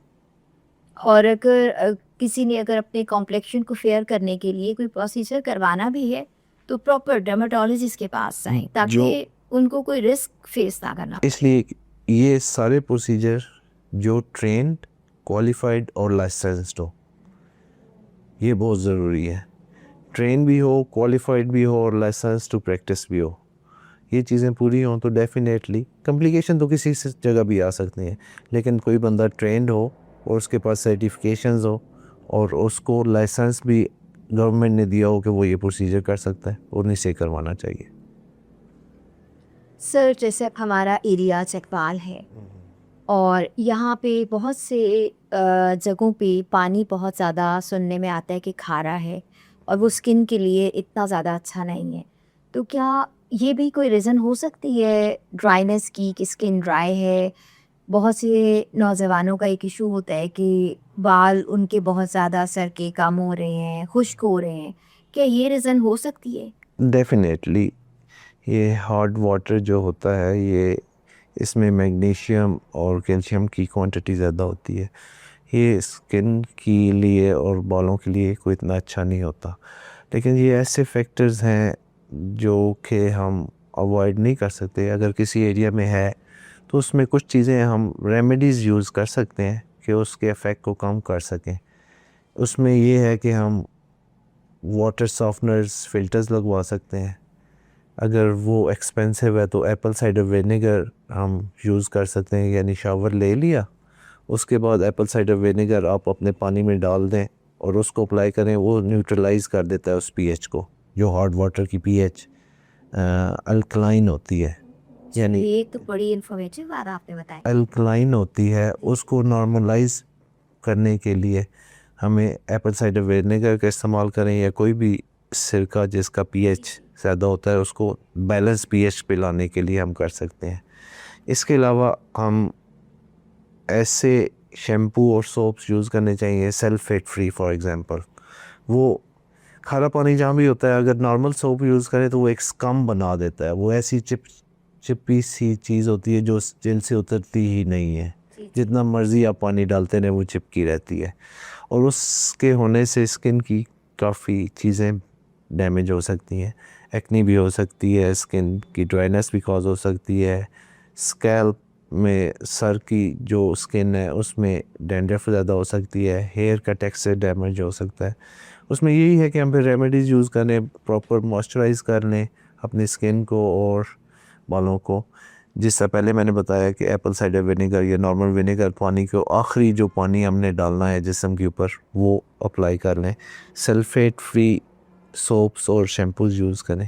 और अगर किसी ने अगर अपने कॉम्प्लेक्शन को फेयर करने के लिए कोई प्रोसीजर करवाना भी है तो प्रॉपर डर्माटोलॉजिस्ट के पास जाएं ताकि उनको कोई रिस्क फेस ना करना पड़े। इसलिए ये सारे प्रोसीजर जो ट्रेंड, क्वालिफाइड और लाइसेंस्ड हो, ये बहुत ज़रूरी है। ट्रेन भी हो, क्वालिफाइड भी हो और लाइसेंस टू प्रैक्टिस भी हो, ये चीज़ें पूरी हों तो डेफिनेटली कॉम्प्लिकेशन तो किसी से जगह भी आ सकती हैं, लेकिन कोई बंदा ट्रेंड हो और उसके पास सर्टिफिकेशंस हो और उसको लाइसेंस भी गवर्नमेंट ने दिया हो कि वो ये प्रोसीजर कर सकता है, उन्हीं से करवाना चाहिए। सर जैसे अब हमारा एरिया चकवाल है और यहाँ पे बहुत से जगहों पे पानी बहुत ज़्यादा सुनने में आता है कि खारा है और वो स्किन के लिए इतना ज़्यादा अच्छा नहीं है, तो क्या ये भी कोई रीज़न हो सकती है ड्राइनेस की कि स्किन ड्राई है? बहुत से नौजवानों का एक इशू होता है कि बाल उनके बहुत ज़्यादा सर के कम हो रहे हैं, खुश्क हो रहे हैं, क्या ये रीज़न हो सकती है? डेफिनेटली ये हॉट वाटर जो होता है, ये इसमें मैग्नीशियम और कैल्शियम की क्वांटिटी ज़्यादा होती है। ये स्किन के लिए और बालों के लिए कोई इतना अच्छा नहीं होता, लेकिन ये ऐसे फैक्टर्स हैं जो कि हम अवॉइड नहीं कर सकते। अगर किसी एरिया में है तो उसमें कुछ चीज़ें हम रेमेडीज़ यूज़ कर सकते हैं कि उसके इफ़ेक्ट को कम कर सकें। उसमें ये है कि हम वाटर सॉफ्टनर्स, फ़िल्टर्स लगवा सकते हैं। अगर वो एक्सपेंसिव है तो एप्पल साइडर विनेगर हम यूज़ कर सकते हैं, यानी शावर ले लिया, उसके बाद एप्पल साइडर विनेगर आप अपने पानी में डाल दें और उसको अप्लाई करें, वो न्यूट्रलाइज़ कर देता है उस पीएच को, जो हॉट वाटर की पीएच अल्कलाइन होती है, यानी ये तो बड़ी इन्फॉर्मेटिव बात आपने बताई। अल्कलाइन होती है। उसको नॉर्मलाइज करने के लिए हमें एप्पल साइडर विनेगर का इस्तेमाल करें या कोई भी सिरका जिसका पीएच ज़्यादा होता है, उसको बैलेंस पीएच पे लाने के लिए हम कर सकते हैं। इसके अलावा हम ऐसे शैम्पू और सोप्स यूज़ करने चाहिए सल्फेट फ्री। फॉर एग्ज़ाम्पल, वो खारा पानी जहाँ भी होता है, अगर नॉर्मल सोप यूज़ करें तो वो एक स्कम बना देता है। वो ऐसी चिपी सी चीज़ होती है जो जेल से उतरती ही नहीं है। जितना मर्ज़ी आप पानी डालते रहें वो चिपकी रहती है, और उसके होने से स्किन की काफ़ी चीज़ें डैमेज हो सकती हैं। एक्नी भी हो सकती है, स्किन की ड्राइनेस भी कॉज हो सकती है, स्कैल्प में सर की जो स्किन है उसमें डैंड्रफ ज़्यादा हो सकती है, हेयर का टेक्सचर डैमेज हो सकता है। उसमें यही है कि हम फिर रेमेडीज़ यूज़ करें, प्रॉपर मॉइस्चराइज़ कर लें अपनी स्किन को और बालों को। जिससे पहले मैंने बताया कि एप्पल साइडर विनेगर या नॉर्मल विनेगर पानी को, आखिरी जो पानी हमने डालना है जिस्म के ऊपर, वो अप्लाई कर लें। सल्फेट फ्री सोप्स और शैम्पूज़ यूज़ करें,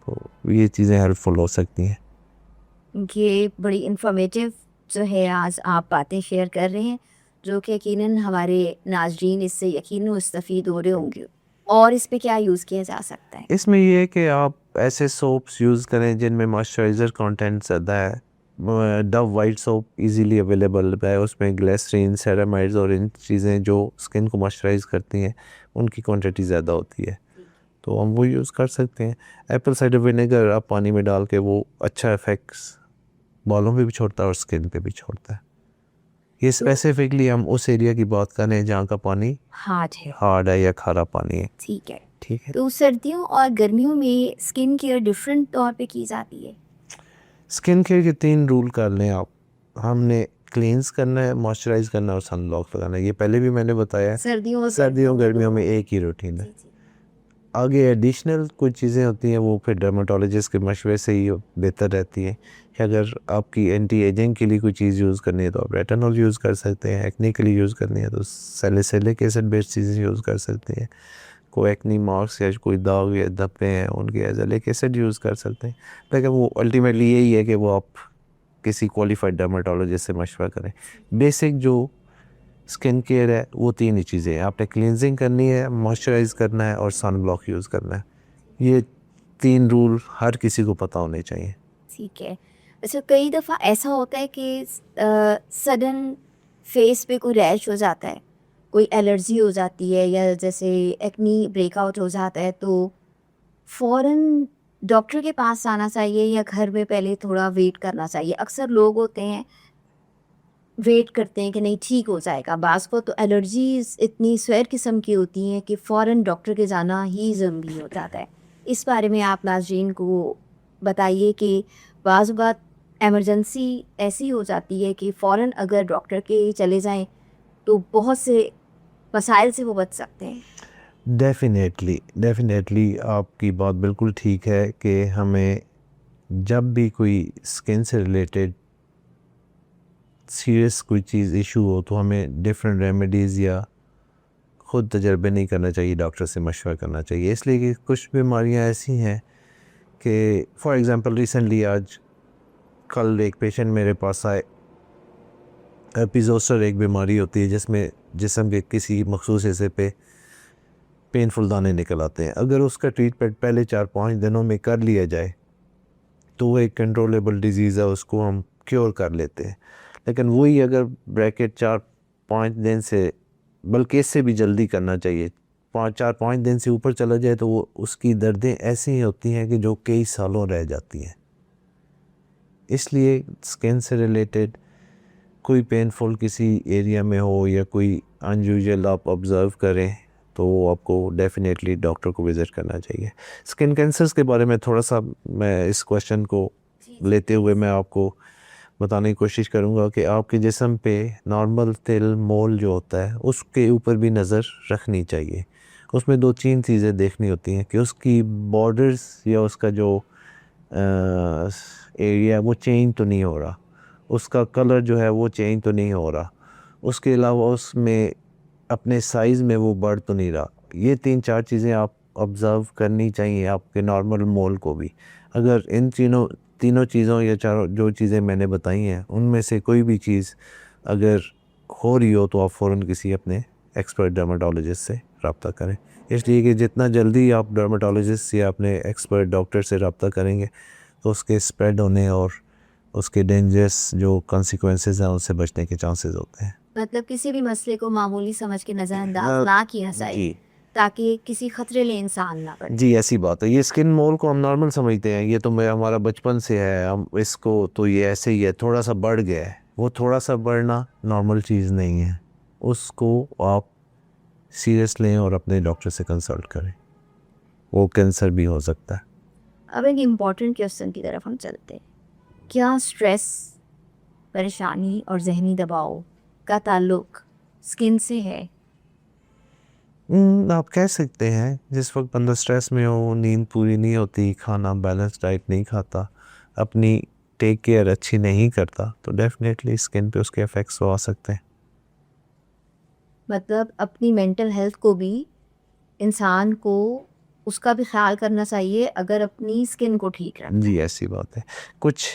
तो ये चीज़ें हेल्पफुल हो सकती हैं। ये बड़ी इंफॉर्मेटिव जो है आज आप बातें शेयर कर रहे हैं, जो कि यकीनन हमारे नाज़रीन इससे यकीनन मुस्तफ़ीद हो रहे होंगे। और इस पे क्या यूज़ किया जा सकता है? इसमें ये है कि आप ऐसे सोप्स यूज़ करें जिनमें मॉइस्चराइज़र कंटेंट ज़्यादा है। Dove white soap easily available है, उसमें ग्लिसरीन, सेरामाइड्स और इन चीज़ें जो स्किन को मॉइस्चराइज़ करती हैं उनकी क्वांटिटी ज़्यादा होती है, तो हम वो यूज़ कर सकते हैं। एप्पल साइडर विनेगर आप पानी में डाल के, वो अच्छा इफेक्ट्स बालों पे भी छोड़ता है और स्किन पे भी छोड़ता है। ये स्पेसिफिकली हम उस एरिया की बात कर रहे हैं जहाँ का पानी हार्ड है या खारा पानी है। ठीक है। ठीक है। तो सर्दियों और गर्मियों में स्किन केयर डिफरेंट तौर पे की जाती है। स्किन केयर के 3 रूल कर लें आप। हमने क्लींस करना है, मॉइस्चराइज़ करना है और सनब्लॉक लगाना है। ये पहले भी मैंने बताया है। सर्दियों गर्मियों में एक ही रूटीन है। आगे एडिशनल कुछ चीज़ें होती हैं, वो फिर डर्मेटोलॉजिस्ट के मशवरे से ही बेहतर रहती हैं। कि अगर आपकी एंटी एजिंग के लिए कोई चीज़ यूज़ करनी है तो आप रेटिनॉल यूज़ कर सकते हैं। एक्ने के लिए यूज़ करनी है तो सैलिसिलिक एसिड बेस्ड चीज़ें यूज़ कर सकते हैं। कोई एक्नी मार्क्स या कोई दाग या धब्बे हैं उनके एज़लिक एसिड यूज़ कर सकते हैं। लेकिन वो अल्टीमेटली यही है कि वो आप किसी क्वालिफाइड डर्मेटोलॉजिस्ट से मशवरा करें। बेसिक जो स्किन केयर है वो 3 ही चीज़ें हैं। आपने क्लींजिंग करनी है, मॉइस्चराइज़ करना है और सन ब्लॉक यूज़ करना है। ये 3 रूल हर किसी को पता होने चाहिए। ठीक है। वैसे कई दफ़ा ऐसा होता है कि सडन फेस पे कोई रैश हो जाता है, कोई एलर्जी हो जाती है, या जैसे एक्नी ब्रेकआउट हो जाता है, तो फ़ौरन डॉक्टर के पास आना चाहिए या घर में पहले थोड़ा वेट करना चाहिए? अक्सर लोग होते हैं वेट करते हैं कि नहीं ठीक हो जाएगा। बाज़ को तो एलर्जीज़ इतनी स्वैर किस्म की होती हैं कि फ़ौरन डॉक्टर के जाना ही ज़रूरी हो जाता है। इस बारे में आप नाज़रीन को बताइए कि बाज़ बात इमरजेंसी ऐसी हो जाती है कि फ़ौरन अगर डॉक्टर के चले जाएँ तो बहुत से मसाइल से वो बच सकते हैं। डेफ़िनेटली आपकी बात बिल्कुल ठीक है कि हमें जब भी कोई स्किन से रिलेटेड सीरियस कोई चीज़ इशू हो तो हमें डिफरेंट रेमेडीज़ या ख़ुद तजर्बे नहीं करना चाहिए, डॉक्टर से मशवरा करना चाहिए। इसलिए कि कुछ बीमारियां ऐसी हैं कि फॉर एग्ज़ाम्पल रिसेंटली आज कल एक पेशेंट मेरे पास आए। एपिज़ोस्टर एक बीमारी होती है जिसमें जिस्म के किसी मखसूस हिस्से पे पेनफुल दाने निकल आते हैं। अगर उसका ट्रीटमेंट पहले 4-5 दिनों में कर लिया जाए तो वो एक कंट्रोलेबल डिज़ीज़ है, उसको हम क्योर कर लेते हैं। लेकिन वही अगर ब्रैकेट 4-5 दिन से, बल्कि इससे भी जल्दी करना चाहिए, 4-5 दिन से ऊपर चला जाए तो वो उसकी दर्दें ऐसी होती हैं कि जो कई सालों रह जाती हैं। इसलिए स्किन से रिलेटेड कोई पेनफुल किसी एरिया में हो या कोई अनयूजुअल आप ऑब्ज़र्व करें तो आपको डेफ़िनेटली डॉक्टर को विज़िट करना चाहिए। स्किन कैंसर्स के बारे में थोड़ा सा मैं इस क्वेश्चन को लेते हुए मैं आपको बताने की कोशिश करूंगा कि आपके जिस्म पे नॉर्मल तिल मोल जो होता है उसके ऊपर भी नज़र रखनी चाहिए। उसमें 2-3 चीज़ें देखनी होती हैं कि उसकी बॉर्डर्स या उसका जो एरिया वो चेंज तो नहीं हो रहा, उसका कलर जो है वो चेंज तो नहीं हो रहा, उसके अलावा उसमें अपने साइज़ में वो बढ़ तो नहीं रहा। ये 3-4 चीज़ें आप ऑब्ज़र्व करनी चाहिए आपके नॉर्मल मोल को भी। अगर इन तीनों चीज़ों या चारों जो चीज़ें मैंने बताई हैं उनमें से कोई भी चीज़ अगर हो रही हो तो आप फ़ौरन किसी अपने एक्सपर्ट डर्मेटोलॉजिस्ट से रब्ता करें। इसलिए कि जितना जल्दी आप डर्मेटोलॉजिस्ट या अपने एक्सपर्ट डॉक्टर से रब्ता करेंगे तो उसके स्प्रेड होने और उसके डेंजरस जो कॉन्सिक्वेंसेस हैं उनसे बचने के चांसेस होते हैं। मतलब किसी भी मसले को मामूली समझ के हाँ, नज़रअंदाज ना किया जाए जी ताकि किसी खतरे ले इंसान ना पड़े। जी ऐसी बात है। ये स्किन मोल को हम नॉर्मल समझते हैं, ये तो मैं हमारा बचपन से है, हम इसको तो ये ऐसे ही है, थोड़ा सा बढ़ गया है। वो थोड़ा सा बढ़ना नॉर्मल चीज़ नहीं है, उसको आप सीरियस लें और अपने डॉक्टर से कंसल्ट करें। वो कैंसर भी हो सकता है। अब एक इम्पॉर्टेंट क्वेश्चन की तरफ हम चलते हैं। क्या स्ट्रेस, परेशानी और जहनी दबाव का ताल्लुक स्किन से है? आप कह सकते हैं, जिस वक्त बंदा स्ट्रेस में हो, नींद पूरी नहीं होती, खाना बैलेंस डाइट नहीं खाता, अपनी टेक केयर अच्छी नहीं करता, तो डेफिनेटली स्किन पे उसके इफ़ेक्ट्स तो आ सकते हैं। मतलब अपनी मेंटल हेल्थ को भी इंसान को उसका भी ख्याल करना चाहिए अगर अपनी स्किन को ठीक रखना जी है। ऐसी बात है। कुछ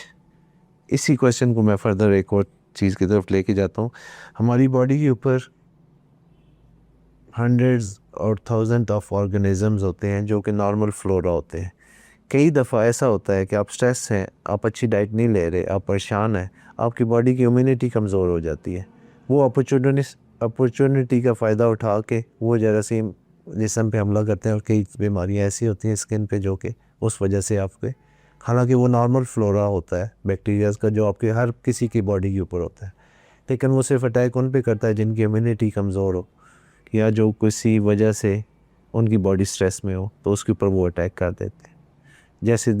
इसी क्वेश्चन को मैं फर्दर एक और चीज़ की तरफ लेके जाता हूँ। हमारी बॉडी के ऊपर हंड्रेड्स और थाउजेंड ऑफ ऑर्गेनिजम्स होते हैं जो कि नॉर्मल फ्लोरा होते हैं। कई दफ़ा ऐसा होता है कि आप स्ट्रेस हैं, आप अच्छी डाइट नहीं ले रहे, आप परेशान हैं, आपकी बॉडी की इम्यूनिटी कमज़ोर हो जाती है। वो अपॉर्चुनिटी का फ़ायदा उठा के वो जरासीम जिस्म पे हमला करते हैं, और कई बीमारियां ऐसी होती हैं स्किन पे जो कि उस वजह से आपके, हालांकि वो नॉर्मल फ्लोरा होता है बैक्टीरियाज का जो आपके हर किसी की बॉडी के ऊपर होता है, लेकिन वो सिर्फ अटैक उन पे करता है जिनकी इम्यूनिटी कमज़ोर हो, या जो किसी वजह से उनकी बॉडी स्ट्रेस में हो तो उसके ऊपर वो अटैक कर देते हैं। जैसे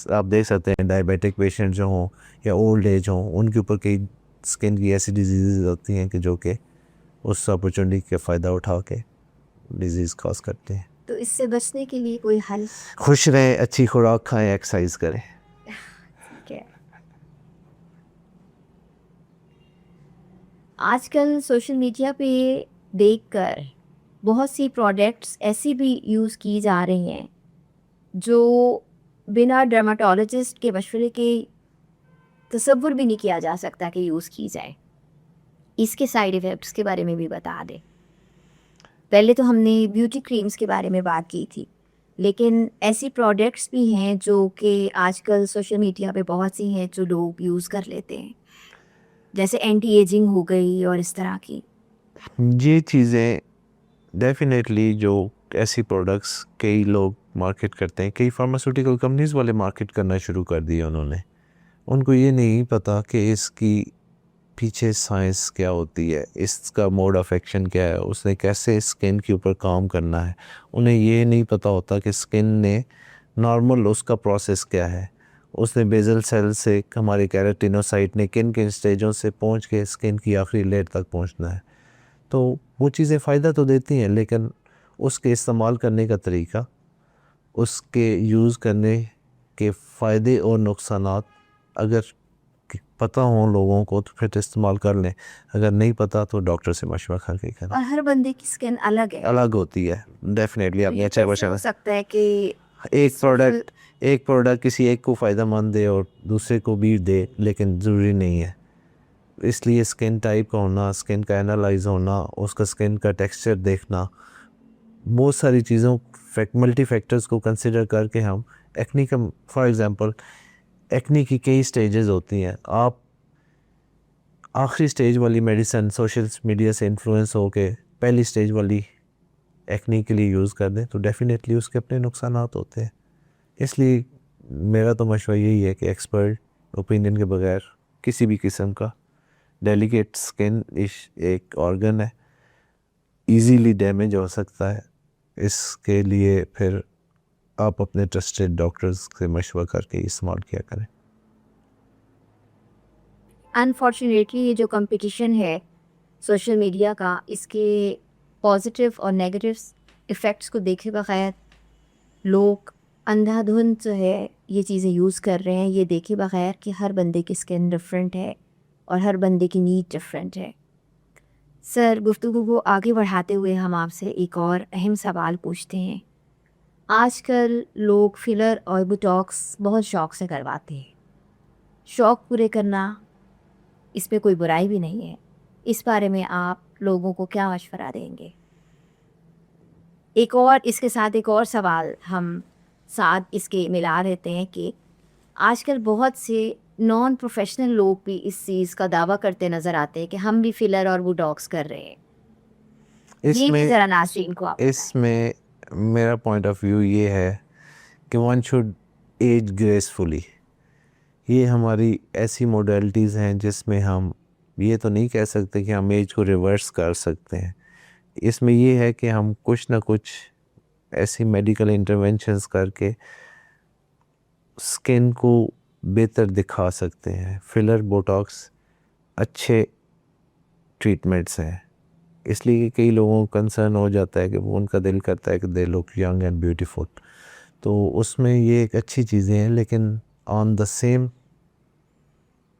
आप देख सकते हैं डायबिटिक पेशेंट जो हों या ओल्ड एज हों, उनके ऊपर कई स्किन की ऐसी डिजीज़ होती हैं कि जो कि उस अपॉर्चुनिटी का फ़ायदा उठा के डिजीज़ कॉज करते हैं। तो इससे बचने के लिए कोई हल? खुश रहें, अच्छी खुराक खाएं, एक्सरसाइज करें। क्या आजकल सोशल मीडिया पे देखकर बहुत सी प्रोडक्ट्स ऐसी भी यूज़ की जा रही हैं जो बिना डर्माटोलॉजिस्ट के मशवरे के तसव्वुर भी नहीं किया जा सकता कि यूज़ की जाए। इसके साइड इफ़ेक्ट्स के बारे में भी बता दें। पहले तो हमने ब्यूटी क्रीम्स के बारे में बात की थी, लेकिन ऐसी प्रोडक्ट्स भी हैं जो कि आजकल सोशल मीडिया पे बहुत सी हैं जो लोग यूज़ कर लेते हैं, जैसे एंटी एजिंग हो गई और इस तरह की। ये चीज़ें डेफिनेटली जो ऐसी प्रोडक्ट्स कई लोग मार्केट करते हैं, कई फार्मास्यूटिकल कंपनीज़ वाले मार्केट करना शुरू कर दिए उन्होंने। उनको ये नहीं पता कि इसकी पीछे साइंस क्या होती है, इसका मोड ऑफ एक्शन क्या है, उसने कैसे स्किन के ऊपर काम करना है। उन्हें ये नहीं पता होता कि स्किन ने नॉर्मल उसका प्रोसेस क्या है, उसने बेजल सेल से हमारे केराटिनोसाइट ने किन किन स्टेजों से पहुंच के स्किन की आखिरी लेयर तक पहुंचना है। तो वो चीज़ें फ़ायदा तो देती हैं, लेकिन उसके इस्तेमाल करने का तरीका, उसके यूज़ करने के फ़ायदे और नुकसानात अगर पता हों लोगों को तो फिर इस्तेमाल कर लें, अगर नहीं पता तो डॉक्टर से मशवरा करके करें। और हर बंदे की स्किन अलग है। अलग होती है डेफिनेटली। तो आपने ये अच्छा कैसे हो क्वेश्चन। सकता है कि एक प्रोडक्ट किसी एक को फ़ायदेमंद दे और दूसरे को भी दे, लेकिन ज़रूरी नहीं है। इसलिए स्किन टाइप का होना, स्किन का एनालाइज होना, उसका स्किन का टेक्सचर देखना, बहुत सारी चीज़ों मल्टी फैक्टर्स को कंसिडर करके हम एक्नी का, फॉर एग्जांपल एक्नी की कई स्टेजेस होती हैं। आप आखिरी स्टेज वाली मेडिसिन सोशल मीडिया से इन्फ्लुएंस होके पहली स्टेज वाली एक्नी के लिए यूज़ कर दें तो डेफिनेटली उसके अपने नुकसानात होते हैं। इसलिए मेरा तो मशवरा यही है कि एक्सपर्ट ओपिनियन के बगैर किसी भी किस्म का, डेलिकेट स्किन एक ऑर्गन है, इजीली डैमेज हो सकता है। इसके लिए फिर आप अपने ट्रस्टेड डॉक्टर्स से मशवरा करके इस्तेमाल किया करें। अनफॉर्चुनेटली ये जो कंपटीशन है सोशल मीडिया का, इसके पॉजिटिव और नेगेटिव इफ़ेक्ट्स को देखे बगैर लोग अंधाधुंध जो है ये चीज़ें यूज़ कर रहे हैं, ये देखे बगैर कि हर बंदे की स्किन डिफरेंट है और हर बंदे की नीड डिफरेंट है। सर, गुफ्तगू को आगे बढ़ाते हुए हम आपसे एक और अहम सवाल पूछते हैं। आजकल लोग फिलर और बोटॉक्स बहुत शौक से करवाते हैं। शौक पूरे करना, इसमें कोई बुराई भी नहीं है। इस बारे में आप लोगों को क्या मशवरा देंगे? इसके साथ एक और सवाल हम साथ इसके मिला देते हैं कि आजकल बहुत से नॉन प्रोफेशनल लोग भी इस चीज़ का दावा करते नज़र आते हैं कि हम भी फिलर और बोटॉक्स कर रहे हैं। ये भी इसमें ज़रा नाज़रीन को आप बताएं। इसमें मेरा पॉइंट ऑफ व्यू ये है कि वन शुड एज ग्रेसफुली। ये हमारी ऐसी मोडेलिटीज़ हैं जिसमें हम ये तो नहीं कह सकते कि हम एज को रिवर्स कर सकते हैं। इसमें ये है कि हम कुछ ना कुछ ऐसी मेडिकल इंटरवेंशंस करके स्किन को बेहतर दिखा सकते हैं। फिलर बोटॉक्स अच्छे ट्रीटमेंट्स हैं, इसलिए कई लोगों को कंसर्न हो जाता है कि वो उनका दिल करता है कि they look young and beautiful. तो उसमें ये एक अच्छी चीज़ें हैं, लेकिन ऑन द सेम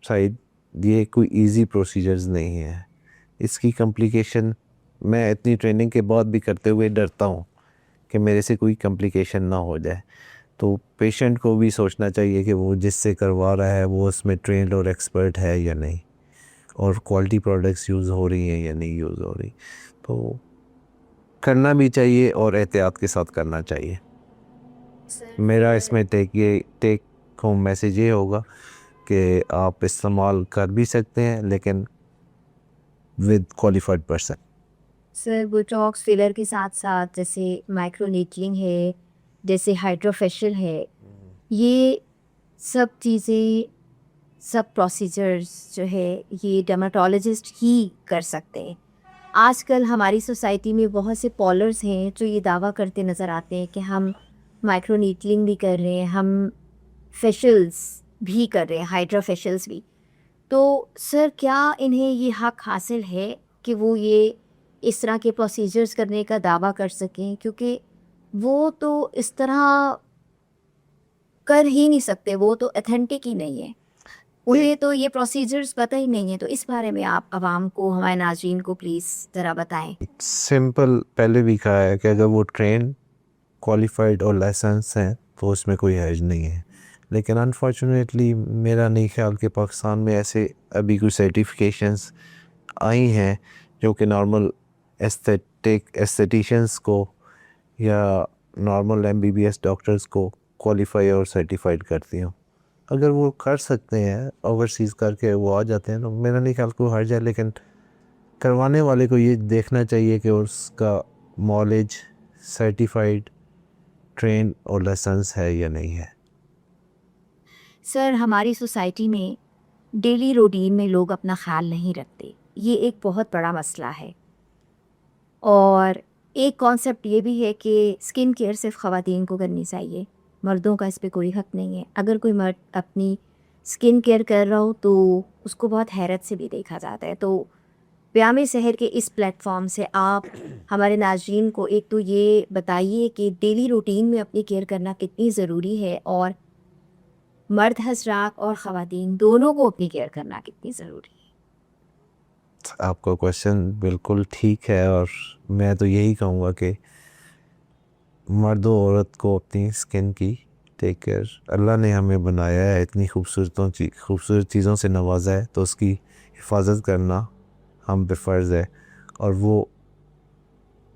साइड ये कोई इजी प्रोसीजर्स नहीं है। इसकी कॉम्प्लिकेशन मैं इतनी ट्रेनिंग के बाद भी करते हुए डरता हूँ कि मेरे से कोई कॉम्प्लिकेशन ना हो जाए। तो पेशेंट को भी सोचना चाहिए कि वो जिससे करवा रहा है वो उसमें ट्रेंड और एक्सपर्ट है या नहीं, और क्वालिटी प्रोडक्ट्स यूज़ हो रही हैं या नहीं यूज़ हो रही। तो करना भी चाहिए और एहतियात के साथ करना चाहिए। मेरा इसमें टेक होम मैसेज ये होगा कि आप इस्तेमाल कर भी सकते हैं, लेकिन with qualified person. Sir Botox filler के साथ साथ जैसे माइक्रोनीडलिंग है, जैसे हाइड्रोफेशियल है, ये सब चीज़ें, सब प्रोसीजर्स जो है ये डर्मेटोलॉजिस्ट ही कर सकते हैं। आजकल हमारी सोसाइटी में बहुत से पॉलर्स हैं जो ये दावा करते नज़र आते हैं कि हम माइक्रोनीडलिंग भी कर रहे हैं, हम फेशियल्स भी कर रहे हैं, हाइड्रा फेशियल्स भी। तो सर क्या इन्हें ये हक हासिल है कि वो ये इस तरह के प्रोसीजर्स करने का दावा कर सकें, क्योंकि वो तो इस तरह कर ही नहीं सकते, वो तो ऑथेंटिक ही नहीं है, उन्हें तो ये प्रोसीजर्स पता ही नहीं है। तो इस बारे में आप आवाम को, हमारे नाज़रीन को प्लीज़ ज़रा बताएं। सिंपल पहले भी कहा है कि अगर वो ट्रेन क्वालिफाइड और लाइसेंस हैं तो उसमें कोई हर्ज नहीं है, लेकिन अनफॉर्चुनेटली मेरा नहीं ख्याल कि पाकिस्तान में ऐसे अभी कोई सर्टिफिकेशंस आई हैं जो कि नॉर्मल एस्थेटिशियंस को या नॉर्मल एमबीबीएस डॉक्टर्स को क्वालिफाई और सर्टिफाइड करती हूँ। अगर वो कर सकते हैं, ओवरसीज़ करके वो आ जाते हैं, तो मेरा नहीं ख्याल को हर्ज है, लेकिन करवाने वाले को ये देखना चाहिए कि उसका नॉलेज सर्टिफाइड, ट्रेन और लाइसेंस है या नहीं है। सर हमारी सोसाइटी में डेली रूटीन में लोग अपना ख्याल नहीं रखते, ये एक बहुत बड़ा मसला है। और एक कॉन्सेप्ट ये भी है कि स्किन केयर सिर्फ ख़वातीन को करनी चाहिए, मर्दों का इस पे कोई हक़ नहीं है। अगर कोई मर्द अपनी स्किन केयर कर रहा हो तो उसको बहुत हैरत से भी देखा जाता है। तो प्यामे शहर के इस प्लेटफॉर्म से आप हमारे नाज़रीन को एक तो ये बताइए कि डेली रूटीन में अपनी केयर करना कितनी ज़रूरी है, और मर्द हज़रात और ख़वातीन दोनों को अपनी केयर करना कितनी ज़रूरी है। आपका क्वेश्चन बिल्कुल ठीक है, और मैं तो यही कहूँगा कि मर्द और औरत को अपनी स्किन की टेक केयर, अल्लाह ने हमें बनाया है, इतनी खूबसूरत चीज़ों से नवाजा है, तो उसकी हिफाजत करना हम पे फ़र्ज़ है। और वो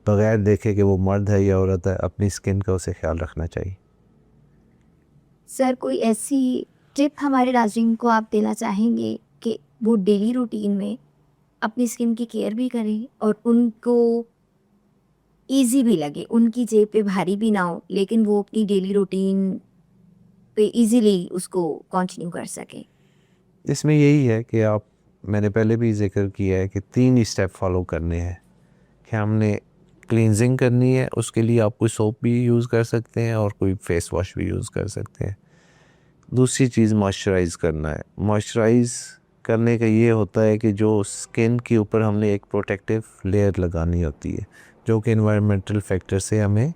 बग़ैर देखे कि वो मर्द है या औरत है, अपनी स्किन का उसे ख्याल रखना चाहिए। सर कोई ऐसी टिप हमारे नाज़रीन को आप देना चाहेंगे कि वो डेली रूटीन में अपनी स्किन की केयर भी करें और उनको ईज़ी भी लगे, उनकी जेब पे भारी भी ना हो, लेकिन वो अपनी डेली रूटीन पे ईज़िली उसको कंटिन्यू कर सकें? इसमें यही है कि मैंने पहले भी ज़िक्र किया है कि 3 स्टेप फॉलो करने हैं कि हमने क्लींजिंग करनी है, उसके लिए आप कोई सोप भी यूज़ कर सकते हैं और कोई फेस वॉश भी यूज़ कर सकते हैं। दूसरी चीज़ मॉइस्चराइज़ करना है। मॉइस्चराइज़ करने का ये होता है कि जो स्किन के ऊपर हमने एक प्रोटेक्टिव लेयर लगानी होती है, जो कि एनवायरमेंटल फैक्टर से हमें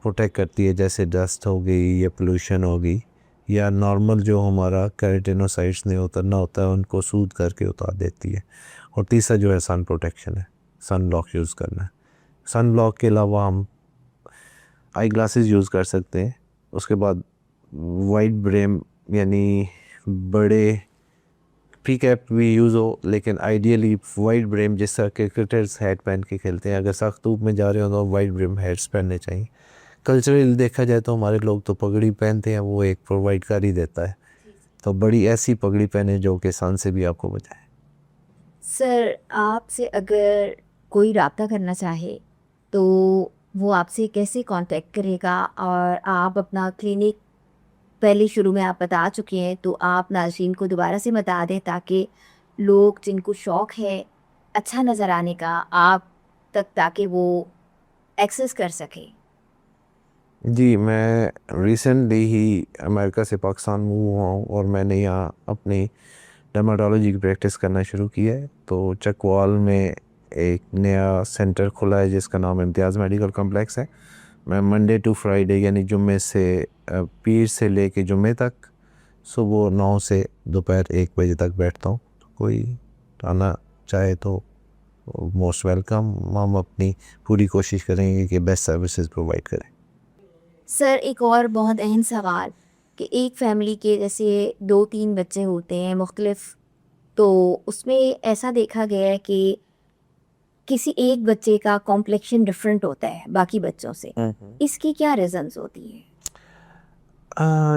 प्रोटेक्ट करती है, जैसे डस्ट हो गई या पोल्यूशन हो गई, या नॉर्मल जो हमारा केराटिनोसाइट्स ने उतरना होता है उनको सूद करके उतार देती है। और तीसरा जो है सन प्रोटेक्शन है, सन ब्लॉक यूज़ करना है। सन ब्लॉक के अलावा हम आई ग्लासेस यूज़ कर सकते हैं। उसके बाद वाइड ब्रेम यानी बड़े पी कैप भी यूज़ हो, लेकिन आइडियली वाइड ब्रेम, जिस तरह क्रिकेटर्स हैट पहन के खेलते हैं, अगर सख्त धूप में जा रहे हो तो वाइड ब्रेम हैट्स पहनने चाहिए। कल्चरल देखा जाए तो हमारे लोग तो पगड़ी पहनते हैं, वो एक प्रोवाइड कर ही देता है। तो बड़ी ऐसी पगड़ी पहने जो कि सन से भी आपको बचाए। सर, आपसे अगर कोई राब्ता करना चाहे तो वो आपसे कैसे कांटेक्ट करेगा? और आप अपना क्लिनिक पहले शुरू में आप बता चुके हैं, तो आप नाज़रीन को दोबारा से बता दें ताकि लोग जिनको शौक़ है अच्छा नज़र आने का आप तक, ताकि वो एक्सेस कर सकें। जी, मैं रिसेंटली ही अमेरिका से पाकिस्तान मूव हुआ हूँ और मैंने यहाँ अपनी डर्माटोलॉजी की प्रैक्टिस करना शुरू की है। तो चकवाल में एक नया सेंटर खुला है जिसका नाम इम्तियाज़ मेडिकल कॉम्प्लेक्स है। मैं मंडे टू फ्राइडे यानी जुम्मे से पीर से लेके जुम्मे तक सुबह 9 से दोपहर 1 बजे तक बैठता हूँ। तो कोई आना चाहे तो मोस्ट वेलकम। हम अपनी पूरी कोशिश करेंगे कि बेस्ट सर्विसेज प्रोवाइड करें। सर, एक और बहुत अहम सवाल कि एक फैमिली के जैसे 2-3 बच्चे होते हैं मुख्तलिफ, तो उसमें ऐसा देखा गया है कि किसी एक बच्चे का कॉम्प्लेक्शन डिफरेंट होता है बाकी बच्चों से। इसकी क्या रीज़न्स होती हैं?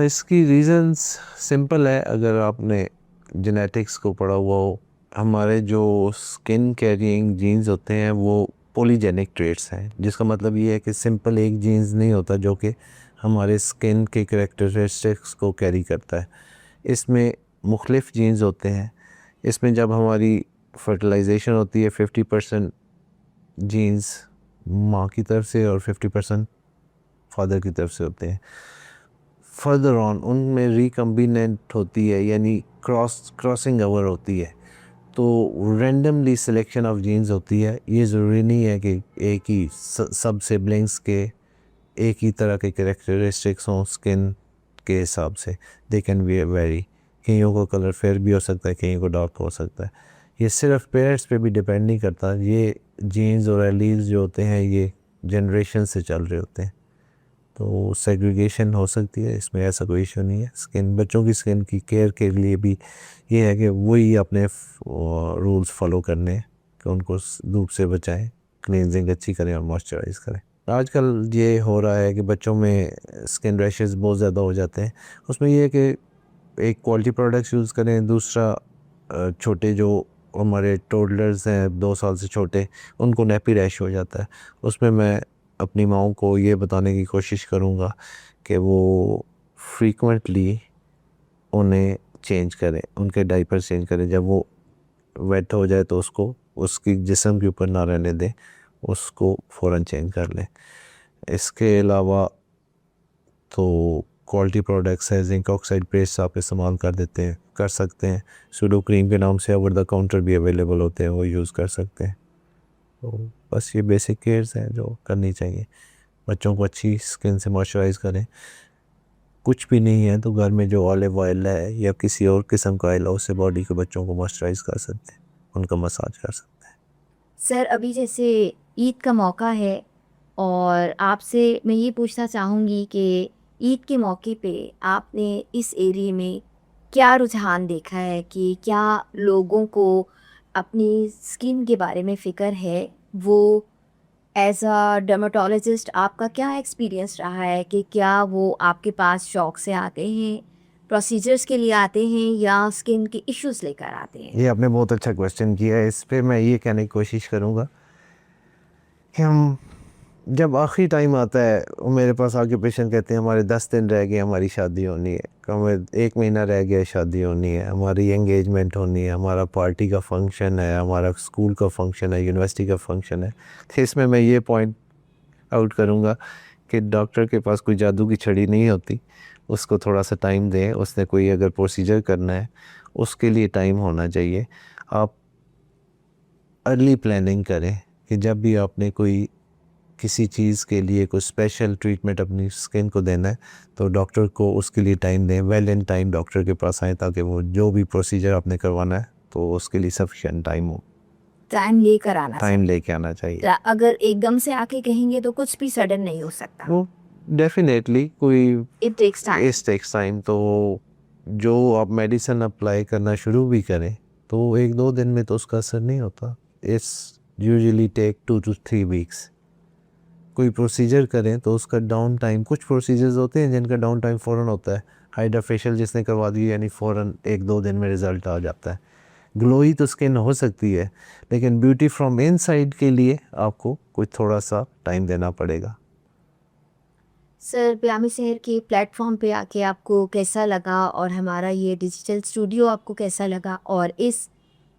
इसकी रीज़न्स सिंपल है। अगर आपने जेनेटिक्स को पढ़ा हुआ हो, हमारे जो स्किन कैरिंग जीन्स होते हैं वो पॉलीजेनिक ट्रेट्स हैं, जिसका मतलब ये है कि सिंपल एक जीन्स नहीं होता जो कि हमारे स्किन के कैरेक्टरिस्टिक्स को कैरी करता है। इसमें मुख्तलिफ जीन्स होते हैं। इसमें जब हमारी फर्टिलाइजेशन होती है 50% जीन्स माँ की तरफ से और 50% फादर की तरफ से होते हैं। फर्दर ऑन उनमें रिकम्बिनेंट होती है यानी क्रॉसिंग ओवर होती है। तो रैंडमली सिलेक्शन ऑफ जीन्स होती है। ये ज़रूरी नहीं है कि एक ही सब सिबलिंग्स के एक ही तरह के कैरेक्टरिस्टिक्स हों स्किन के हिसाब से। दे कैन बी वेरी, कईयों को कलर फेयर भी हो सकता है, कईयों को डार्क हो सकता है। ये सिर्फ पेरेंट्स पे भी डिपेंड नहीं करता। ये जीन्स और एलील्स जो होते हैं ये जनरेशन से चल रहे होते हैं। तो सेग्रीगेशन हो सकती है, इसमें ऐसा कोई इशू नहीं है। स्किन बच्चों की स्किन की केयर के लिए भी ये है कि वही अपने रूल्स फॉलो करने हैं कि उनको धूप से बचाएं, क्लींजिंग अच्छी करें और मॉइस्चराइज करें। आजकल ये हो रहा है कि बच्चों में स्किन रैशेस बहुत ज़्यादा हो जाते हैं। उसमें ये है कि एक क्वालिटी प्रोडक्ट्स यूज़ करें। दूसरा छोटे जो हमारे टोडलर्स हैं 2 साल से छोटे, उनको नेपी रैश हो जाता है। उसमें मैं अपनी माँओं को ये बताने की कोशिश करूँगा कि वो फ्रीक्वेंटली उन्हें चेंज करें, उनके डायपर चेंज करें। जब वो वेट हो जाए तो उसको उसकी जिस्म के ऊपर ना रहने दें, उसको फ़ौरन चेंज कर लें। इसके अलावा तो क्वालिटी प्रोडक्ट्स है, जिंक ऑक्साइड पेस्ट आप इस्तेमाल कर सकते हैं। सूडो क्रीम के नाम से ओवर द काउंटर भी अवेलेबल होते हैं, वो यूज़ कर सकते हैं। तो बस ये बेसिक केयर्स हैं जो करनी चाहिए। बच्चों को अच्छी स्किन से मॉइस्चराइज़ करें। कुछ भी नहीं है तो घर में जो ऑलिव ऑयल है या किसी और किस्म का ऑयल है उससे बॉडी के बच्चों को मॉइस्चराइज़ कर सकते हैं, उनका मसाज कर सकते हैं। सर, अभी जैसे ईद का मौका है और आपसे मैं ये पूछना चाहूँगी कि ईद के मौके पे आपने इस एरिया में क्या रुझान देखा है कि क्या लोगों को अपनी स्किन के बारे में फ़िक्र है? वो एज़ अ डर्मेटोलॉजिस्ट आपका क्या एक्सपीरियंस रहा है कि क्या वो आपके पास शौक से आते हैं, प्रोसीजर्स के लिए आते हैं या स्किन के इश्यूज़ लेकर आते हैं? ये आपने बहुत अच्छा क्वेश्चन किया है। इस पे मैं ये कहने की कोशिश करूँगा कि हम जब आखिरी टाइम आता है वो मेरे पास आके पेशेंट कहते हैं हमारे 10 दिन रह गए, हमारी शादी होनी है, कम 1 महीना रह गया शादी होनी है, हमारी एंगेजमेंट होनी है, हमारा पार्टी का फंक्शन है, हमारा स्कूल का फंक्शन है, यूनिवर्सिटी का फंक्शन है। तो इसमें मैं ये पॉइंट आउट करूँगा कि डॉक्टर के पास कोई जादू की छड़ी नहीं होती। उसको थोड़ा सा टाइम दें। उसने कोई अगर प्रोसीजर करना है उसके लिए टाइम होना चाहिए। आप अर्ली प्लानिंग करें कि जब भी आपने कोई किसी चीज़ के लिए कोई स्पेशल ट्रीटमेंट अपनी स्किन को देना है तो डॉक्टर को उसके लिए टाइम दें। वेल इन टाइम डॉक्टर के पास आएँ ताकि वो जो भी प्रोसीजर आपने करवाना है तो उसके लिए सफिशिएंट टाइम हो। टाइम लेकर आना टाइम चाहिए। लेके आना चाहिए। अगर एकदम से आके कहेंगे तो कुछ भी सडन नहीं हो सकता। वो डेफिनेटली कोई it takes time. Takes time. तो जो आप मेडिसिन अप्लाई करना शुरू भी करें तो 1-2 दिन में तो उसका असर नहीं होता। It's usually take 2 to 3 weeks. कोई प्रोसीजर करें तो उसका डाउन टाइम, कुछ प्रोसीजर्स होते हैं जिनका डाउन टाइम फ़ौरन होता है। हाइड्रा फेशियल जिसने करवा दी यानी फ़ौरन 1-2 दिन में रिज़ल्ट आ जाता है। ग्लोई तो स्किन हो सकती है, लेकिन ब्यूटी फ्रॉम इनसाइड के लिए आपको कुछ थोड़ा सा टाइम देना पड़ेगा। सर, ब्यामी शहर के प्लेटफॉर्म पे आके आपको कैसा लगा और हमारा ये डिजिटल स्टूडियो आपको कैसा लगा, और इस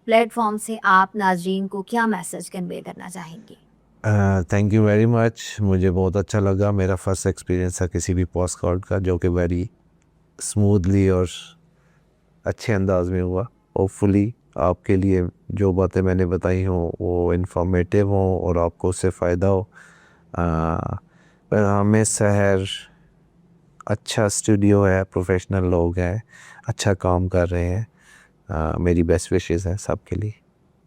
प्लेटफॉर्म से आप नाज़रीन को क्या मैसेज कन्वे करना चाहेंगे? थैंक यू वेरी मच, मुझे बहुत अच्छा लगा। मेरा फर्स्ट एक्सपीरियंस था किसी भी पोस्ट कार्ड का, जो कि वेरी स्मूथली और अच्छे अंदाज में हुआ। होपफुली आपके लिए जो बातें मैंने बताई हों वो इंफॉर्मेटिव हों और आपको उससे फ़ायदा हो। हमें शहर अच्छा स्टूडियो है, प्रोफेशनल लोग हैं, अच्छा काम कर रहे हैं। मेरी बेस्ट विशेस हैं सबके लिए,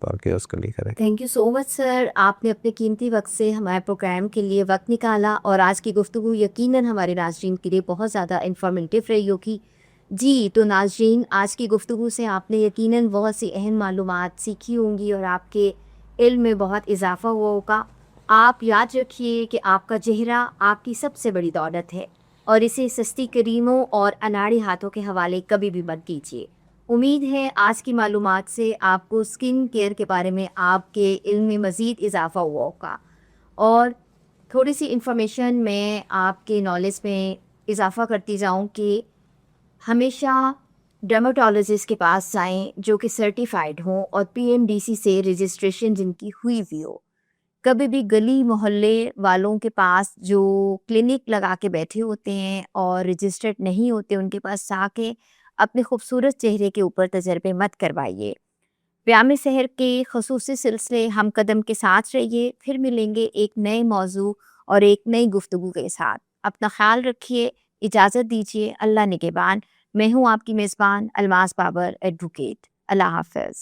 बाकी उसके लिए करें। Thank you so much sir, आपने अपने कीमती वक्त से हमारे प्रोग्राम के लिए वक्त निकाला, और आज की गुफ्तगू यकीनन हमारे नाज़रीन के लिए बहुत ज़्यादा इंफॉर्मेटिव रही होगी। जी, तो नाज़रीन, आज की गुफ्तगू से आपने यकीनन बहुत सी अहम मालूमात सीखी होंगी और आपके इल्म में बहुत इजाफ़ा हुआ होगा। आप याद रखिए कि आपका चेहरा आपकी सबसे बड़ी दौलत है, और इसे सस्ती करीमों और अनाड़ी हाथों के हवाले कभी भी मत कीजिए। उम्मीद है आज की मालूमात से आपको स्किन केयर के बारे में आपके इल्म में मज़ीद इजाफ़ा हुआ होगा, और थोड़ी सी इंफॉर्मेशन मैं आपके नॉलेज में इजाफ़ा करती जाऊं कि हमेशा डर्माटोलॉजिस्ट के पास जाएं जो कि सर्टिफाइड हों और पीएमडीसी से रजिस्ट्रेशन जिनकी हुई हुई हो। कभी भी गली मोहल्ले वालों के पास जो क्लिनिक लगा के बैठे होते हैं और रजिस्टर्ड नहीं होते, उनके पास जाके अपने खूबसूरत चेहरे के ऊपर तजर्बे मत करवाइए। ब्याम शहर के खसूसी सिलसिले हम कदम के साथ रहिए। फिर मिलेंगे एक नए मौजू और एक नई गुफ्तगू के साथ। अपना ख्याल रखिए, इजाज़त दीजिए, अल्लाह निगहबान। मैं हूँ आपकी मेज़बान अलमास बाबर एडवोकेट। अल्लाह हाफ़िज़।